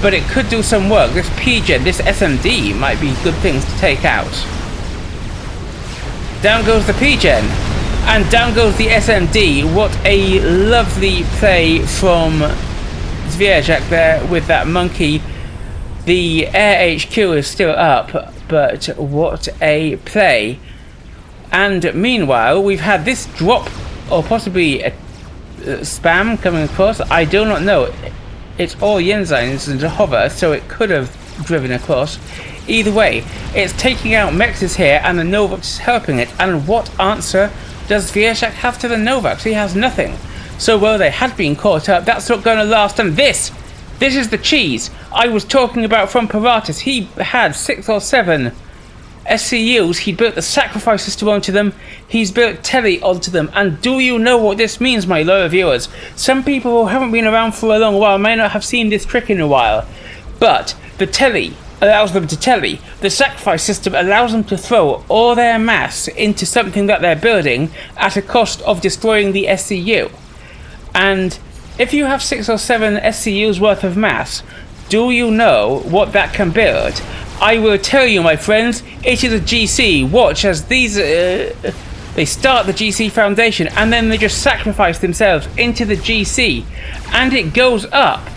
But it could do some work. This PGen, this SMD might be good things to take out. Down goes the PGen, and down goes the SMD. What a lovely play from zwierzak there with that monkey. The air HQ is still up, but what a play. And meanwhile, we've had this drop, or possibly a spam coming across. I do not know. It's all Yenzines and hover, so it could have driven across. Either way, it's taking out mexes here, and the Novax is helping it. And what answer does zwierzak have to the Novax? He has nothing. So well, they had been caught up. That's not going to last. And this is the cheese I was talking about from Paratus. He had 6 or 7 SCUs. He built the sacrifice system onto them. He's built Telly onto them. And do you know what this means, my loyal viewers? Some people who haven't been around for a long while may not have seen this trick in a while. But the Telly allows them to telly. The sacrifice system allows them to throw all their mass into something that they're building at a cost of destroying the SCU. And if you have 6 or 7 SCUs worth of mass, do you know what that can build? I will tell you, my friends, it is a GC. Watch as these... they start the GC foundation, and then they just sacrifice themselves into the GC. And it goes up.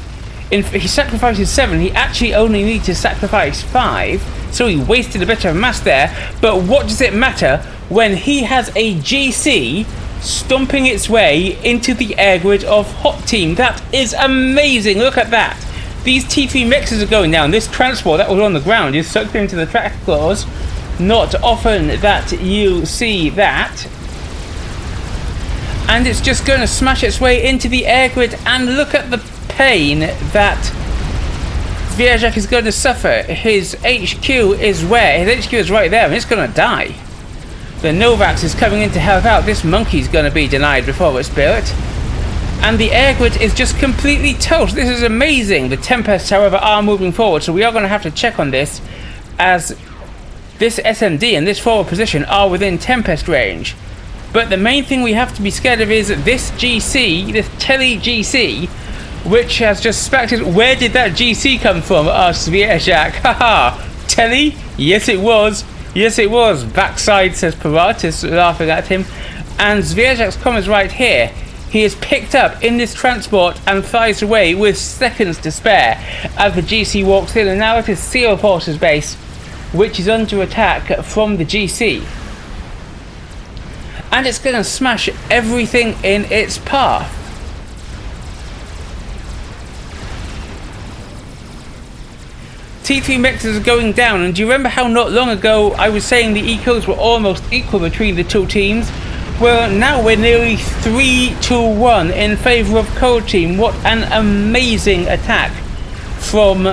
He sacrifices 7, he actually only needs to sacrifice 5, so he wasted a bit of mass there. But what does it matter when he has a GC stomping its way into the air grid of Hot Team? That is amazing, look at that. These T3 mexes are going down. This transport that was on the ground is sucked into the track claws. Not often that you see that. And it's just going to smash its way into the air grid, and look at the pain that zwierzak is going to suffer. His HQ is where? His HQ is right there, and it's going to die. The Novax is coming in to help out. This monkey's going to be denied before it's built. And the air grid is just completely toast. This is amazing. The Tempests, however, are moving forward, so we are going to have to check on this, as this SMD and this forward position are within Tempest range. But the main thing we have to be scared of is this GC, this Telly GC, which has just spected. Where did that GC come from? Asked zwierzak. Haha, Telly? Yes it was. Yes it was. Backside, says Paratus, laughing at him. And zwierzak's comm is right here. He is picked up in this transport and flies away with seconds to spare as the GC walks in, and now it is SealForce's base, which is under attack from the GC. And it's going to smash everything in its path. T3 mixes are going down, and do you remember how not long ago I was saying the ecos were almost equal between the two teams? Well, now we're nearly 3-1 in favour of Cold Team. What an amazing attack from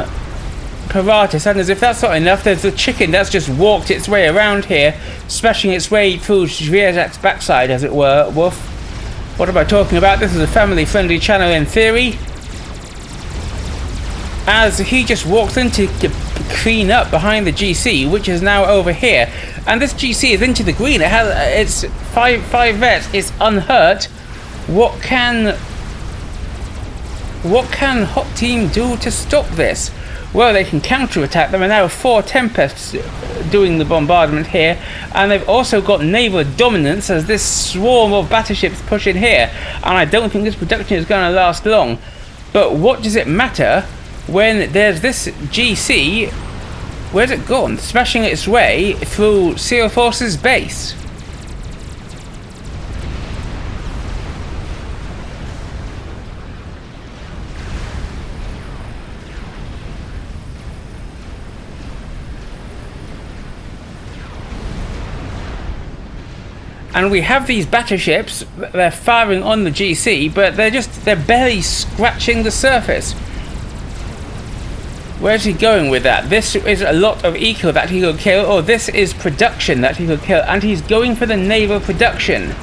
Paratus. And as if that's not enough, there's the chicken that's just walked its way around here, smashing its way through zwierzak's backside, as it were. Woof. What am I talking about? This is a family-friendly channel in theory. As he just walks in to clean up behind the GC, which is now over here. And this GC is into the green. It has it's five vets. It's unhurt. What can Hot Team do to stop this? Well, they can counter-attack. There are now 4 Tempests doing the bombardment here, and they've also got naval dominance as this swarm of battleships push in here. And I don't think this production is going to last long. But what does it matter when there's this GC? Where's it gone? Smashing its way through SealForce's base. And we have these battleships. They're firing on the GC, but they're barely scratching the surface. Where's he going with that? This is a lot of eco that he could kill, or this is production that he could kill, and he's going for the naval production.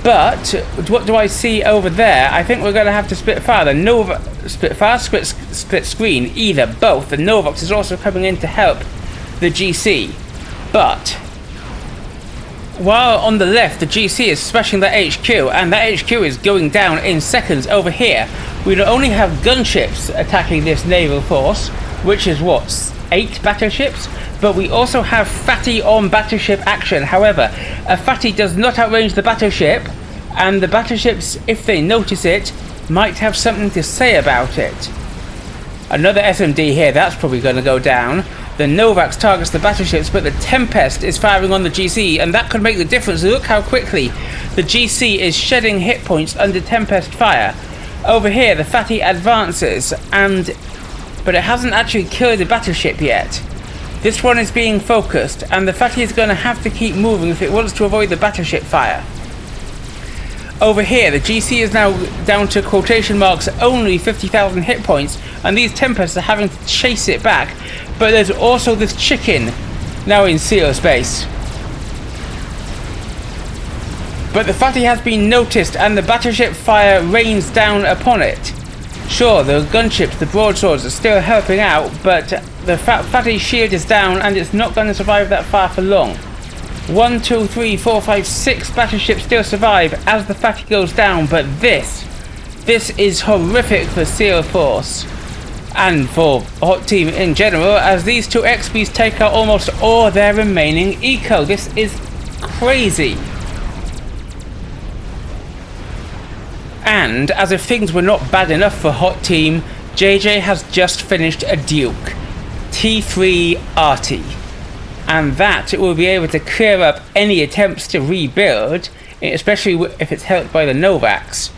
But what do I see over there? I think we're going to have to split fire. The Nova split fire, split screen, either, both. The Novox is also coming in to help the GC. But while on the left the GC is smashing that HQ, and that HQ is going down in seconds over here, we not only have gunships attacking this naval force, which is what, 8 battleships, but we also have Fatty on battleship action. However, a Fatty does not outrange the battleship, and the battleships, if they notice it, might have something to say about it. Another SMD here, that's probably going to go down. The Novax targets the battleships, but the Tempest is firing on the GC, and that could make the difference. Look how quickly the GC is shedding hit points under Tempest fire. Over here, the Fatty advances, but it hasn't actually killed the battleship yet. This one is being focused, and the Fatty is going to have to keep moving if it wants to avoid the battleship fire. Over here, the GC is now down to quotation marks only 50,000 hit points, and these Tempests are having to chase it back. But there's also this chicken now in Seal space. But the Fatty has been noticed, and the battleship fire rains down upon it. Sure, the gunships, the broadswords are still helping out, but the Fatty's shield is down, and it's not going to survive that far for long. 1, 2, 3, 4, 5, 6 battleships still survive as the Fatty goes down, but this is horrific for SealForce and for Hot Team in general, as these 2 XPs take out almost all their remaining eco. This is crazy. And as if things were not bad enough for Hot Team, JJ has just finished a Duke, T3 Arty. And that will be able to clear up any attempts to rebuild, especially if it's helped by the Novax.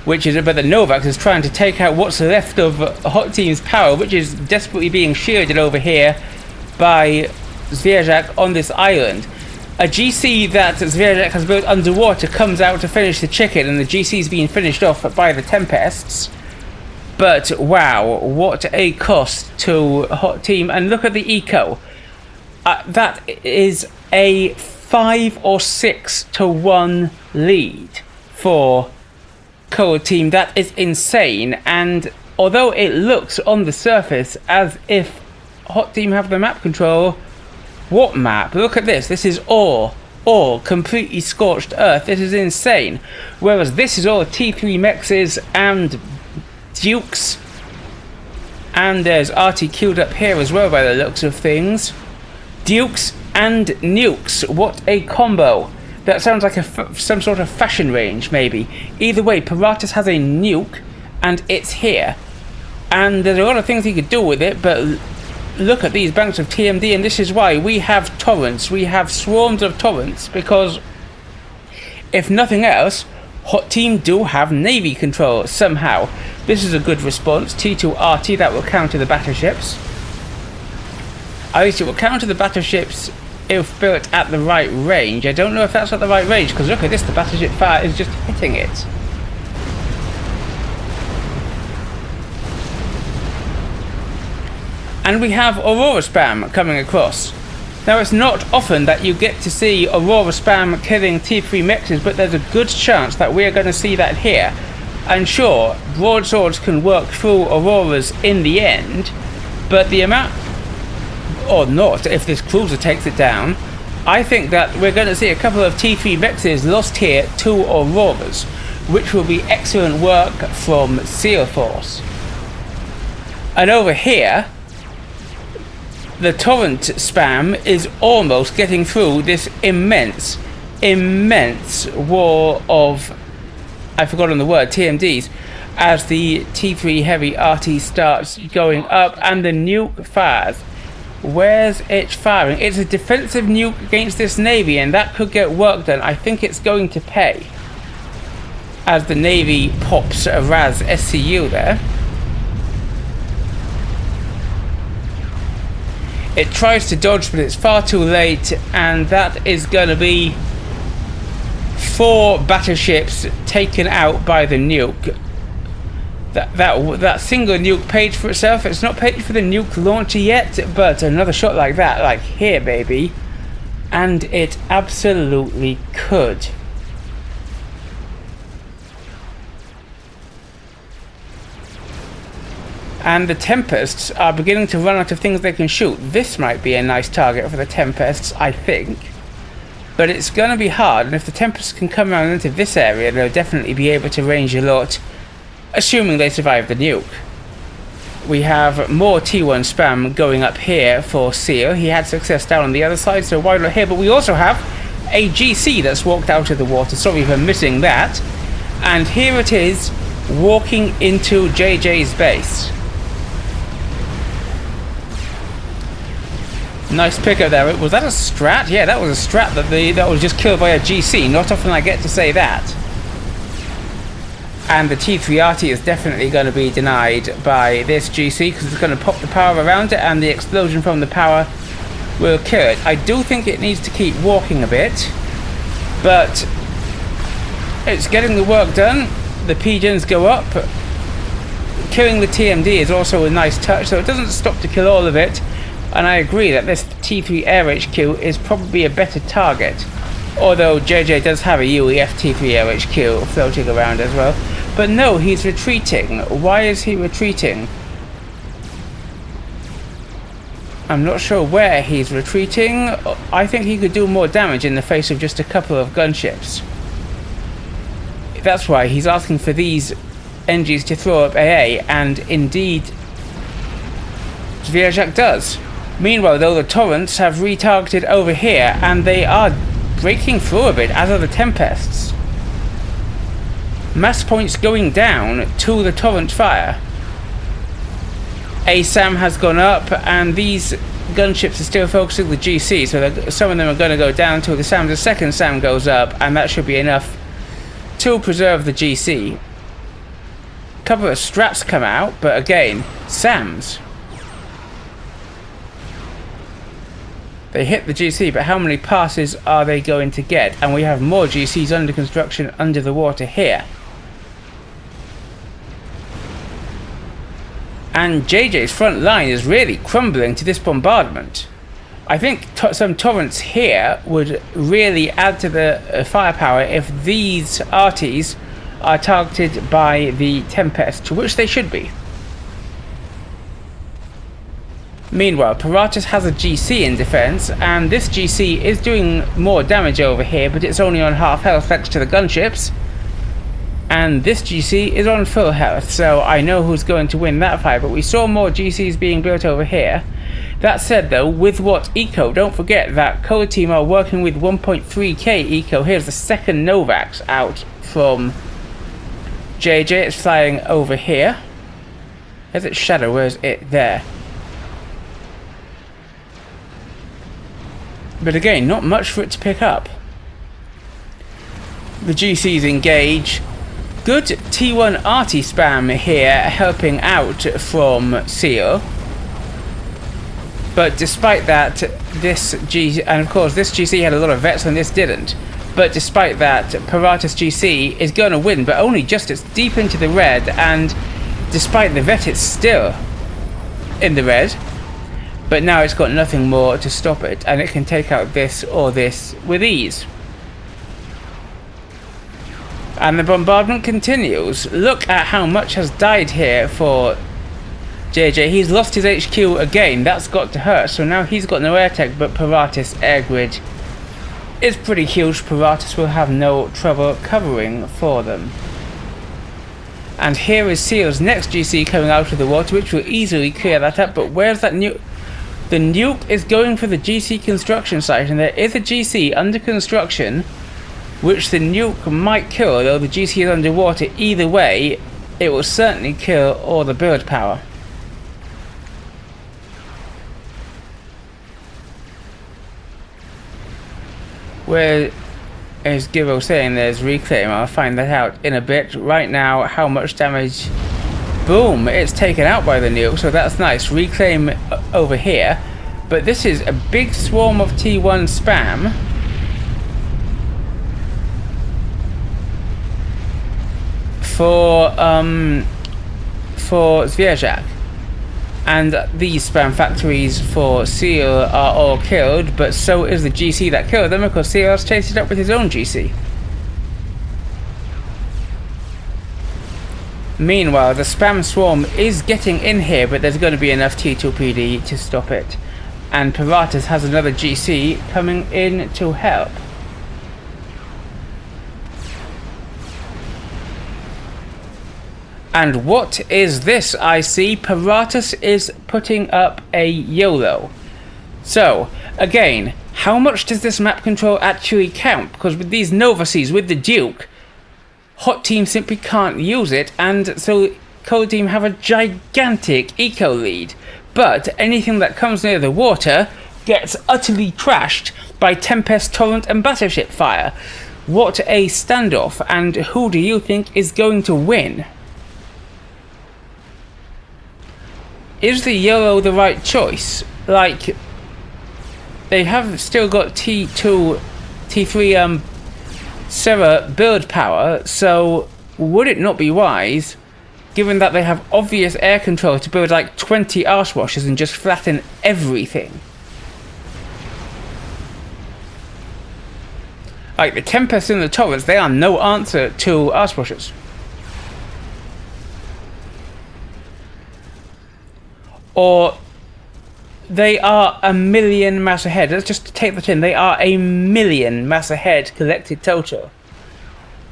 But the Novax is trying to take out what's left of Hot Team's power, which is desperately being shielded over here by zwierzak on this island. A GC that zwierzak has built underwater comes out to finish the chicken, and the GC is being finished off by the Tempests. But wow, what a cost to Hot Team. And look at the eco. That is a 5 or 6 to 1 lead for Cold Team. That is insane. And although it looks on the surface as if Hot Team have the map control, what map? Look at this. This is all completely scorched earth. This is insane. Whereas this is all T3 mexes and Dukes, and there's Arty queued up here as well by the looks of things. Dukes and nukes, what a combo. That sounds like some sort of fashion range, maybe. Either way, Paratus has a nuke, and it's here. And there's a lot of things he could do with it, but look at these banks of TMD, and this is why we have torrents. We have swarms of torrents, because if nothing else, Hot Team do have Navy control somehow. This is a good response. T2RT, that will counter the battleships. At least it will counter the battleships if built at the right range. I don't know if that's at the right range, because look at this, the battleship fire is just hitting it. And we have Aurora Spam coming across. Now, it's not often that you get to see Aurora Spam killing T3 mexes, but there's a good chance that we're going to see that here. And sure, broadswords can work through Auroras in the end, but the amount, or not, if this cruiser takes it down, I think that we're going to see a couple of T3 mexes lost here to Auroras, which will be excellent work from SealForce. And over here, the torrent spam is almost getting through this immense wall of, I've forgotten the word, TMDs, as the T3 heavy RT starts going up and the nuke fires. Where's it firing? It's a defensive nuke against this Navy, and that could get work done. I think it's going to pay, as the Navy pops a RAS SCU there. It tries to dodge, but it's far too late, and that is going to be 4 battleships taken out by the nuke. That single nuke paid for itself. It's not paid for the nuke launcher yet, but another shot like that, like here, baby, and it absolutely could. And the Tempests are beginning to run out of things they can shoot. This might be a nice target for the Tempests, I think. But it's going to be hard, and if the Tempests can come around into this area, they'll definitely be able to range a lot, assuming they survive the nuke. We have more T1 spam going up here for Seal. He had success down on the other side, so why not here? But we also have a GC that's walked out of the water. Sorry for missing that. And here it is, walking into JJ's base. Nice pickup there. Was that a strat? Yeah, that was a strat that was just killed by a GC. Not often I get to say that. And the T3RT is definitely going to be denied by this GC, because it's going to pop the power around it, and the explosion from the power will kill it. I do think it needs to keep walking a bit, but it's getting the work done. The pigeons go up. Killing the TMD is also a nice touch, so it doesn't stop to kill all of it. And I agree that this T3 Air HQ is probably a better target, although JJ does have a UEF T3 Air HQ floating around as well. But no, he's retreating. Why is he retreating? I'm not sure where he's retreating. I think he could do more damage in the face of just a couple of gunships. That's why he's asking for these NGs to throw up AA, and indeed zwierzak does. Meanwhile, though, the torrents have retargeted over here, and they are breaking through a bit, as are the Tempests. Mass points going down to the torrent fire. A SAM has gone up, and these gunships are still focusing the GC, so some of them are going to go down till the SAM. The second SAM goes up, and that should be enough to preserve the GC. A couple of strats come out, but again, SAMs. They hit the GC, but how many passes are they going to get? And we have more GCs under construction under the water here. And JJ's front line is really crumbling to this bombardment. I think some torrents here would really add to the firepower if these RTs are targeted by the Tempest, which they should be. Meanwhile, Paratus has a GC in defense, and this GC is doing more damage over here, but it's only on half health thanks to the gunships. And this GC is on full health, so I know who's going to win that fight, but we saw more GCs being built over here. That said though, with what eco, don't forget that Color Team are working with 1.3k eco. Here's the second Novax out from JJ. It's flying over here. There's its shadow, where's it? There. But again, not much for it to pick up. The GCs engage. Good T1 arty spam here helping out from Seal. But despite that, this GC, and of course this GC had a lot of vets and this didn't. But despite that, Paratus GC is going to win, but only just. It's deep into the red, and despite the vet, it's still in the red. But now it's got nothing more to stop it, and it can take out this or this with ease. And the bombardment continues. Look at how much has died here for JJ. He's lost his HQ again. That's got to hurt. So now he's got no air tech, but Paratus air grid is pretty huge. Paratus will have no trouble covering for them. And here is Seal's next GC coming out of the water, which will easily clear that up. But where's that nuke? The nuke is going for the GC construction site, and there is a GC under construction, which the nuke might kill, though the GC is underwater. Either way, it will certainly kill all the build power. Where is Giro saying there's reclaim? I'll find that out in a bit. Right now, how much damage? Boom! It's taken out by the nuke, so that's nice. Reclaim over here. But this is a big swarm of T1 spam. For zwierzak. And these spam factories for Seal are all killed, but so is the GC that killed them, because Seal has chased it up with his own GC. Meanwhile, the spam swarm is getting in here, but there's going to be enough T2PD to stop it. And Paratus has another GC coming in to help. And what is this I see? Paratus is putting up a YOLO. So, again, how much does this map control actually count? Because with these Novacies, with the Duke, Hot Team simply can't use it, and so Cold Team have a gigantic eco lead. But anything that comes near the water gets utterly trashed by Tempest, Torrent and Battleship fire. What a standoff, and who do you think is going to win? Is the YOLO the right choice? Like, they have still got T2, T3 Serra build power, so would it not be wise, given that they have obvious air control, to build like 20 arse washers and just flatten everything? Like the Tempest and the Torrents, they are no answer to arse washers. Or they are a million mass ahead. Let's just take that in. They are a million mass ahead collected total.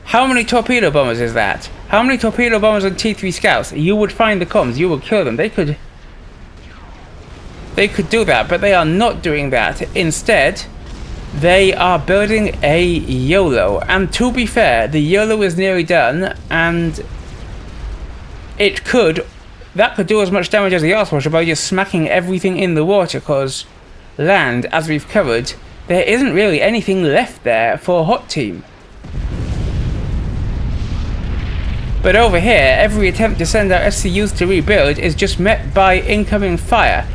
How many torpedo bombers is that? How many torpedo bombers and T3 scouts? You would find the comms. You would kill them. They could do that, but they are not doing that. Instead, they are building a YOLO. And to be fair, the YOLO is nearly done, and it could... that could do as much damage as the arse washer by just smacking everything in the water, because land, as we've covered, there isn't really anything left there for Hot Team. But over here, every attempt to send out SCUs to rebuild is just met by incoming fire.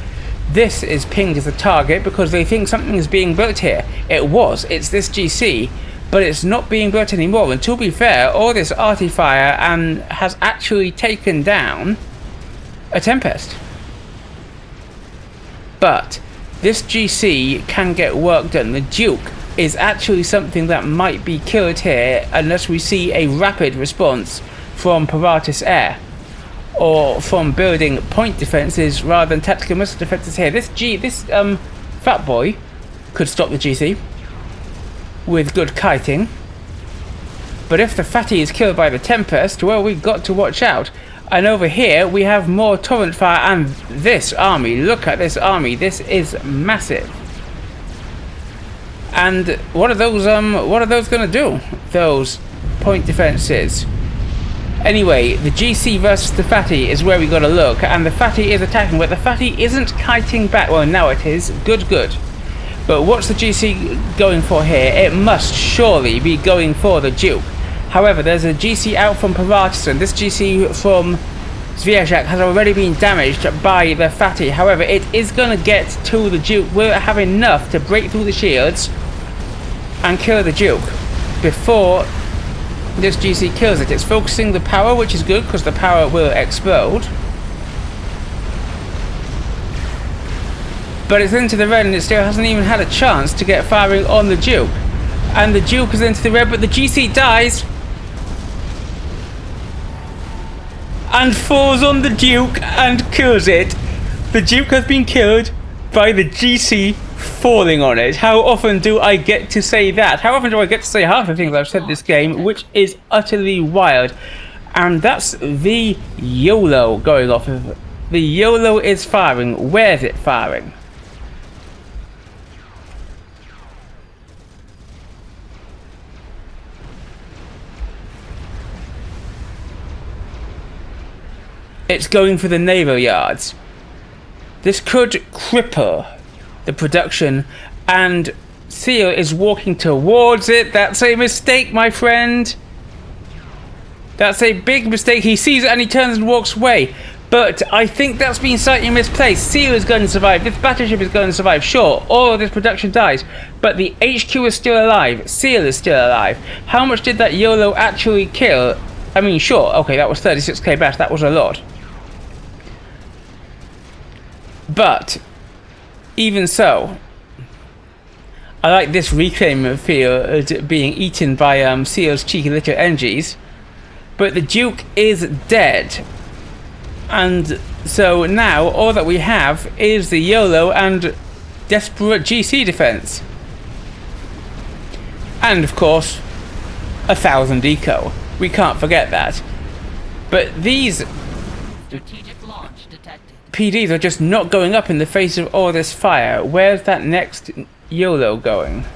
This is pinged as a target because they think something is being built here. It's this GC, but it's not being built anymore. And to be fair, all this arty fire has actually taken down a Tempest. But this GC can get work done. The Duke is actually something that might be killed here unless we see a rapid response from Paratus Air, or from building point defenses rather than tactical missile defenses here. This fat boy could stop the GC with good kiting. But if the fatty is killed by the Tempest, well, we've got to watch out. And over here we have more torrent fire, and this army, look at this army, this is massive. And what are those going to do, those point defenses? Anyway, the GC versus the fatty is where we got to look, and the fatty is attacking, but the fatty isn't kiting back. Well, now it is. Good. But what's the GC going for here? It must surely be going for the Duke. However, there's a GC out from Paratus, and this GC from zwierzak has already been damaged by the Fatty. However, it is going to get to the Duke. Will it have enough to break through the shields and kill the Duke before this GC kills it? It's focusing the power, which is good because the power will explode. But it's into the red and it still hasn't even had a chance to get firing on the Duke. And the Duke is into the red, but the GC dies and falls on the Duke and kills it. The Duke has been killed by the GC falling on it. How often do I get to say that? How often do I get to say half the things I've said this game, which is utterly wild? And that's the YOLO going off. The YOLO is firing. Where's it firing? It's going for the naval yards. This could cripple the production, and Seal is walking towards it. That's a mistake, my friend. That's a big mistake. He sees it and he turns and walks away. But I think that's been slightly misplaced. Seal is going to survive. This battleship is going to survive. Sure, all of this production dies, but the HQ is still alive. Seal is still alive. How much did that YOLO actually kill? I mean, sure, okay, that was 36k bash. That was a lot. But even so, I like this reclaim field being eaten by Seal's cheeky little NGs. But the Duke is dead. And so now all that we have is the YOLO and desperate GC defense. And of course, 1,000 eco. We can't forget that. But these strategic launch detected. PDs are just not going up in the face of all this fire. Where's that next YOLO going?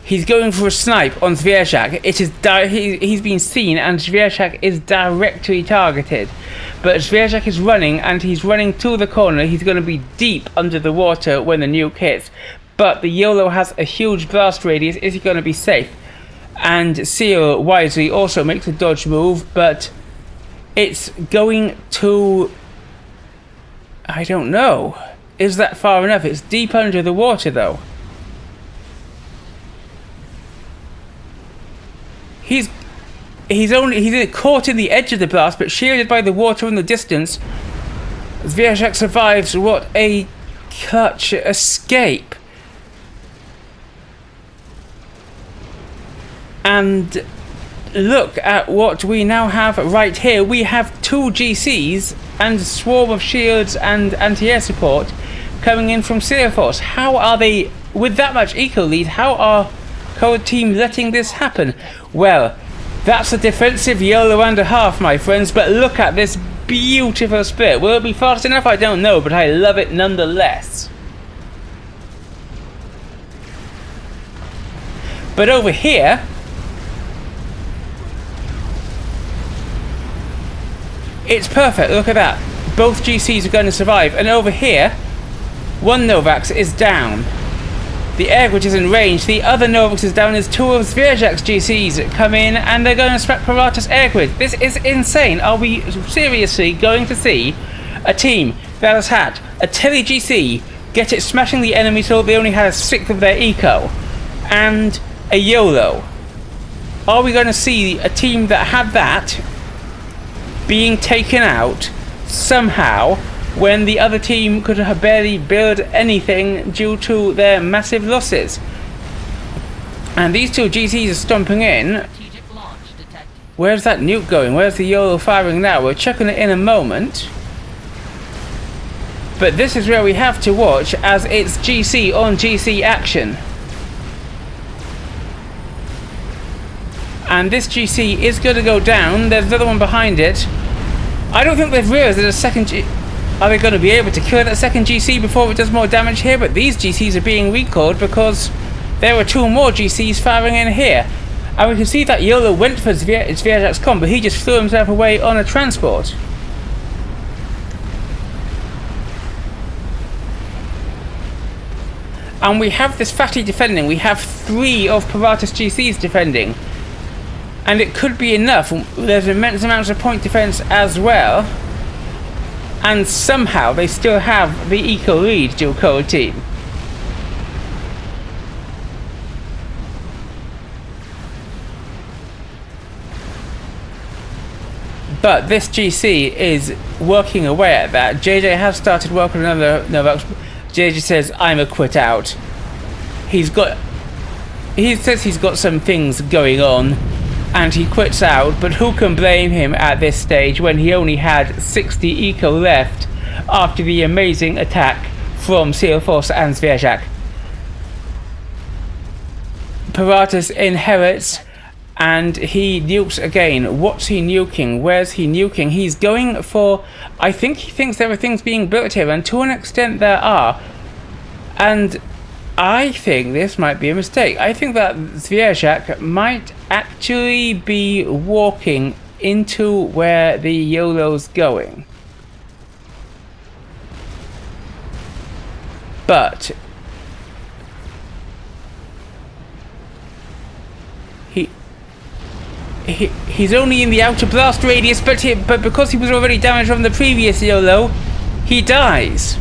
He's going for a snipe on zwierzak. It is he's been seen and zwierzak is directly targeted. But zwierzak is running and he's running to the corner. He's going to be deep under the water when the nuke hits. But the YOLO has a huge blast radius. Is he going to be safe? And Seal wisely also makes a dodge move, but it's going to... I don't know. Is that far enough? It's deep under the water though. He's caught in the edge of the blast, but shielded by the water in the distance. zwierzak survives. What a clutch escape. And look at what we now have right here. We have 2 GCs and a swarm of shields and anti-air support coming in from SealForce. How are they, with that much eco lead, how are Code Team letting this happen? Well, that's a defensive YOLO and a half, my friends, but look at this beautiful split. Will it be fast enough? I don't know, but I love it nonetheless. But over here, it's perfect. Look at that. Both GCs are going to survive. And over here, one Novax is down. The Airgrid is in range. The other Novax is down as 2 of zwierzak's GCs come in and they're going to smack Paratus Airgrid. This is insane. Are we seriously going to see a team that has had a Tele GC get it smashing the enemy so they only had 1/6 of their eco and a YOLO? Are we going to see a team that had that being taken out somehow when the other team could have barely built anything due to their massive losses? And these 2 GCs are stomping in. Where's that nuke going? Where's the YOLO firing now? We're checking it in a moment. But this is where we have to watch, as it's GC on GC action. And this GC is going to go down. There's another one behind it. I don't think they've realised that a second G... Are they going to be able to kill that second GC before it does more damage here? But these GCs are being recalled because there were 2 more GCs firing in here. And we can see that YOLO went for zwierzak's comp, but he just threw himself away on a transport. And we have this fatty defending. We have 3 of Paratus GCs defending. And it could be enough. There's immense amounts of point defense as well. And somehow they still have the eco lead, dual code team. But this GC is working away at that. JJ has started working on another Novax. JJ says, I'm a quit out. He says he's got some things going on, and he quits out, but who can blame him at this stage when he only had 60 eco left after the amazing attack from SealForce and Zwierzak. Paratus inherits, and he nukes again. What's he nuking? Where's he nuking? He's going for... I think he thinks there are things being built here, and to an extent there are. And I think this might be a mistake. I think that Zwierzak might actually be walking into where the YOLO's going. But... He's only in the outer blast radius, but because he was already damaged from the previous YOLO, he dies.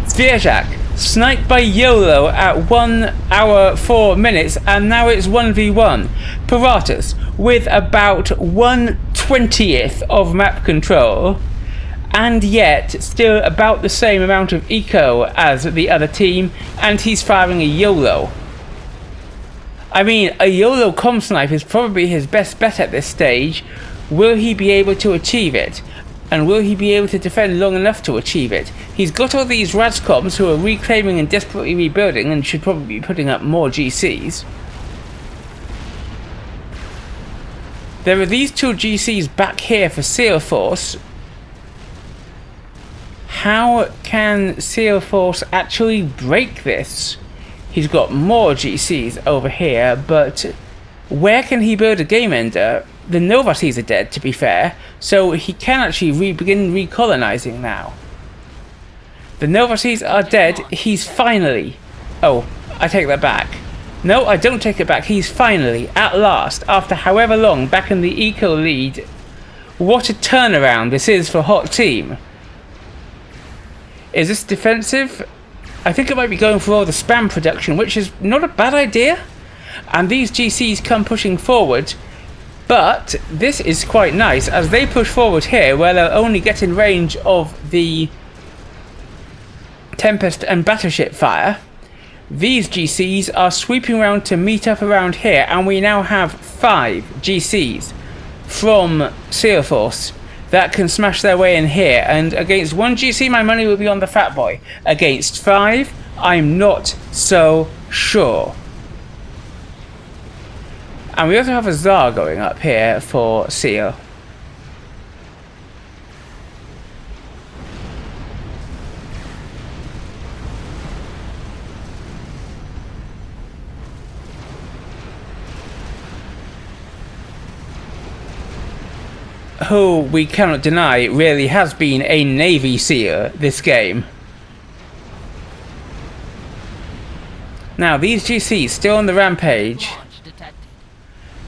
Zwierzak, sniped by YOLO at 1 hour 4 minutes, and now it's 1v1. Paratus, with about 1/20th of map control, and yet still about the same amount of eco as the other team, and he's firing a YOLO. I mean, a YOLO comm snipe is probably his best bet at this stage. Will he be able to achieve it? And will he be able to defend long enough to achieve it? He's got all these Razcoms who are reclaiming and desperately rebuilding and should probably be putting up more GCs. There are these 2 GCs back here for SealForce. How can SealForce actually break this? He's got more GCs over here, but where can he build a game ender? The Novaseas are dead, to be fair, so he can actually begin recolonizing now. The Novaseas are dead. He's finally... Oh, I take that back. No, I don't take it back. He's finally, at last, after however long, back in the eco lead. What a turnaround this is for Hot Team. Is this defensive? I think it might be going for all the spam production, which is not a bad idea. And these GCs come pushing forward. But this is quite nice, as they push forward here, where they'll only get in range of the Tempest and Battleship fire. These GCs are sweeping around to meet up around here, and we now have 5 GCs from SealForce that can smash their way in here. And against 1 GC, my money will be on the Fat Boy. Against 5, I'm not so sure. And we also have a Tsar going up here for Seal. Who, we cannot deny, really has been a Navy SEAL this game. Now, these GCs still on the rampage.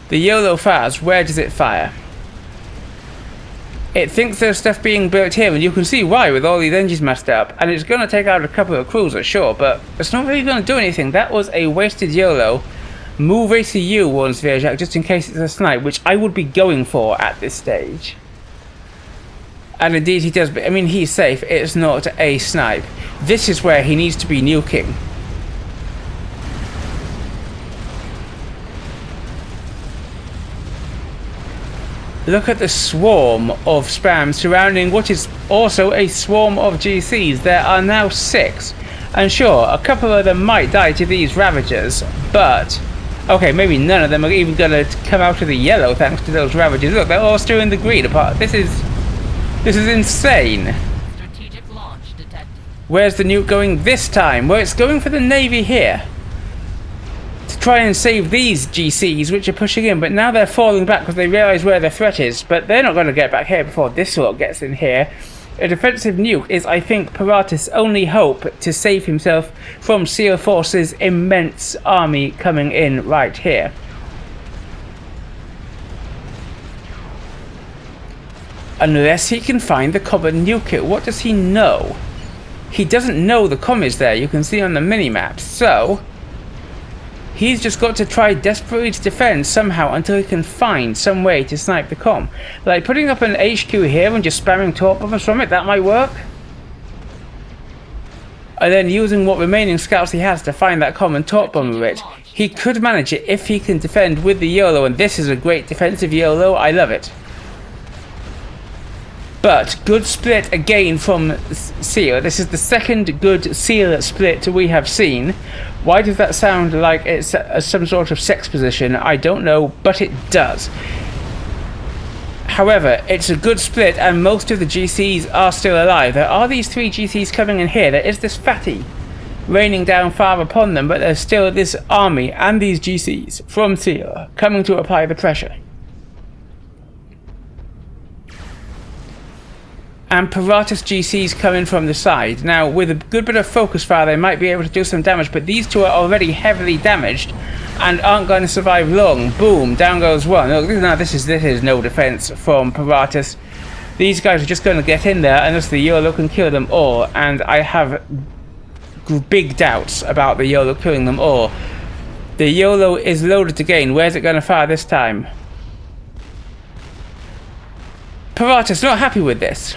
The YOLO fires, where does it fire? It thinks there's stuff being built here, and you can see why with all these engines messed up. And it's going to take out a couple of cruisers, sure, but it's not really going to do anything. That was a wasted YOLO. Move ACU, warns zwierzak, just in case it's a snipe, which I would be going for at this stage. And indeed he does, but I mean, he's safe. It's not a snipe. This is where he needs to be nuking. Look at the swarm of spam surrounding what is also a swarm of GCs. There are now 6. And sure, a couple of them might die to these Ravagers, but... okay, maybe none of them are even going to come out of the yellow thanks to those Ravagers. Look, they're all still in the green apart. This is insane. Strategic launch detected. Where's the nuke going this time? Well, it's going for the Navy here. To try and save these GCs, which are pushing in, but now they're falling back because they realise where their threat is. But they're not going to get back here before this lot gets in here. A defensive nuke is, I think, Paratus' only hope to save himself from SealForce's immense army coming in right here. Unless he can find the comm and nuke it. What does he know? He doesn't know the comm is there, you can see on the minimap, so he's just got to try desperately to defend somehow until he can find some way to snipe the comm. Like putting up an HQ here and just spamming torp bombers from it, that might work. And then using what remaining scouts he has to find that comm and torp bomber it. He could manage it if he can defend with the YOLO, and this is a great defensive YOLO, I love it. But good split again from Seal. This is the second good Seal split we have seen. Why does that sound like it's some sort of sex position? I don't know, but it does. However, it's a good split and most of the GCs are still alive. There are these 3 GCs coming in here. There is this fatty raining down far upon them, but there's still this army and these GCs from Seal coming to apply the pressure. And Paratus GC's coming from the side. Now, with a good bit of focus fire, they might be able to do some damage, but these two are already heavily damaged and aren't going to survive long. Boom, down goes one. Look, now this is no defense from Paratus. These guys are just going to get in there unless the YOLO can kill them all, and I have big doubts about the YOLO killing them all. The YOLO is loaded again. Where's it going to fire this time? Paratus not happy with this.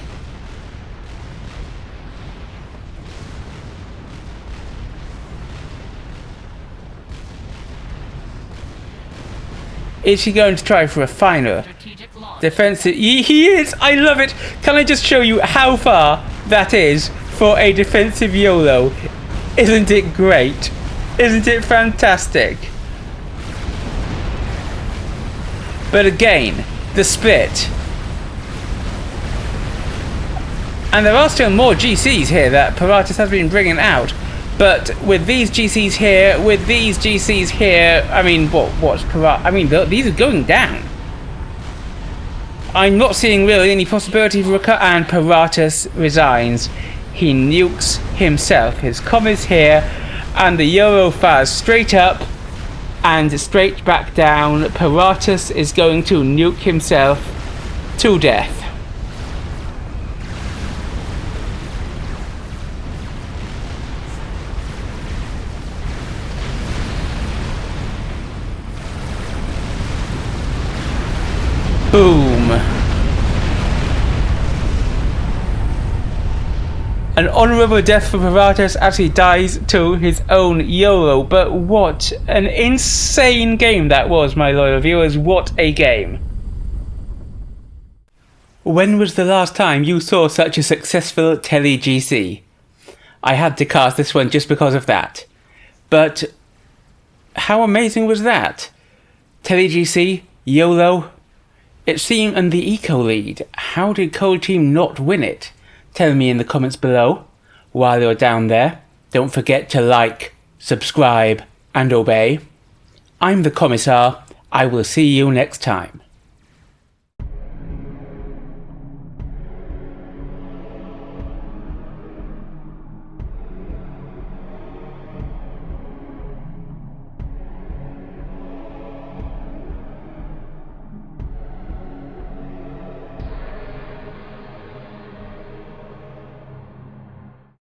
Is he going to try for a final defensive? He is! I love it! Can I just show you how far that is for a defensive YOLO? Isn't it great? Isn't it fantastic? But again, the split. And there are still more GCs here that Paratus has been bringing out. But with these GCs here, with these GCs here, I mean, what's Paratus? I mean, these are going down. I'm not seeing really any possibility for a cut, and Paratus resigns. He nukes himself. His comm is here, and the YOLO fires straight up and straight back down. Paratus is going to nuke himself to death. Boom. An honourable death for Paratus as he dies to his own YOLO. But what an insane game that was, my loyal viewers. What a game. When was the last time you saw such a successful Tele GC? I had to cast this one just because of that. But how amazing was that? Tele GC, YOLO. It's seen in the Eco lead. How did Cold Team not win it? Tell me in the comments below. While you're down there, don't forget to like, subscribe, and obey. I'm the Commissar. I will see you next time.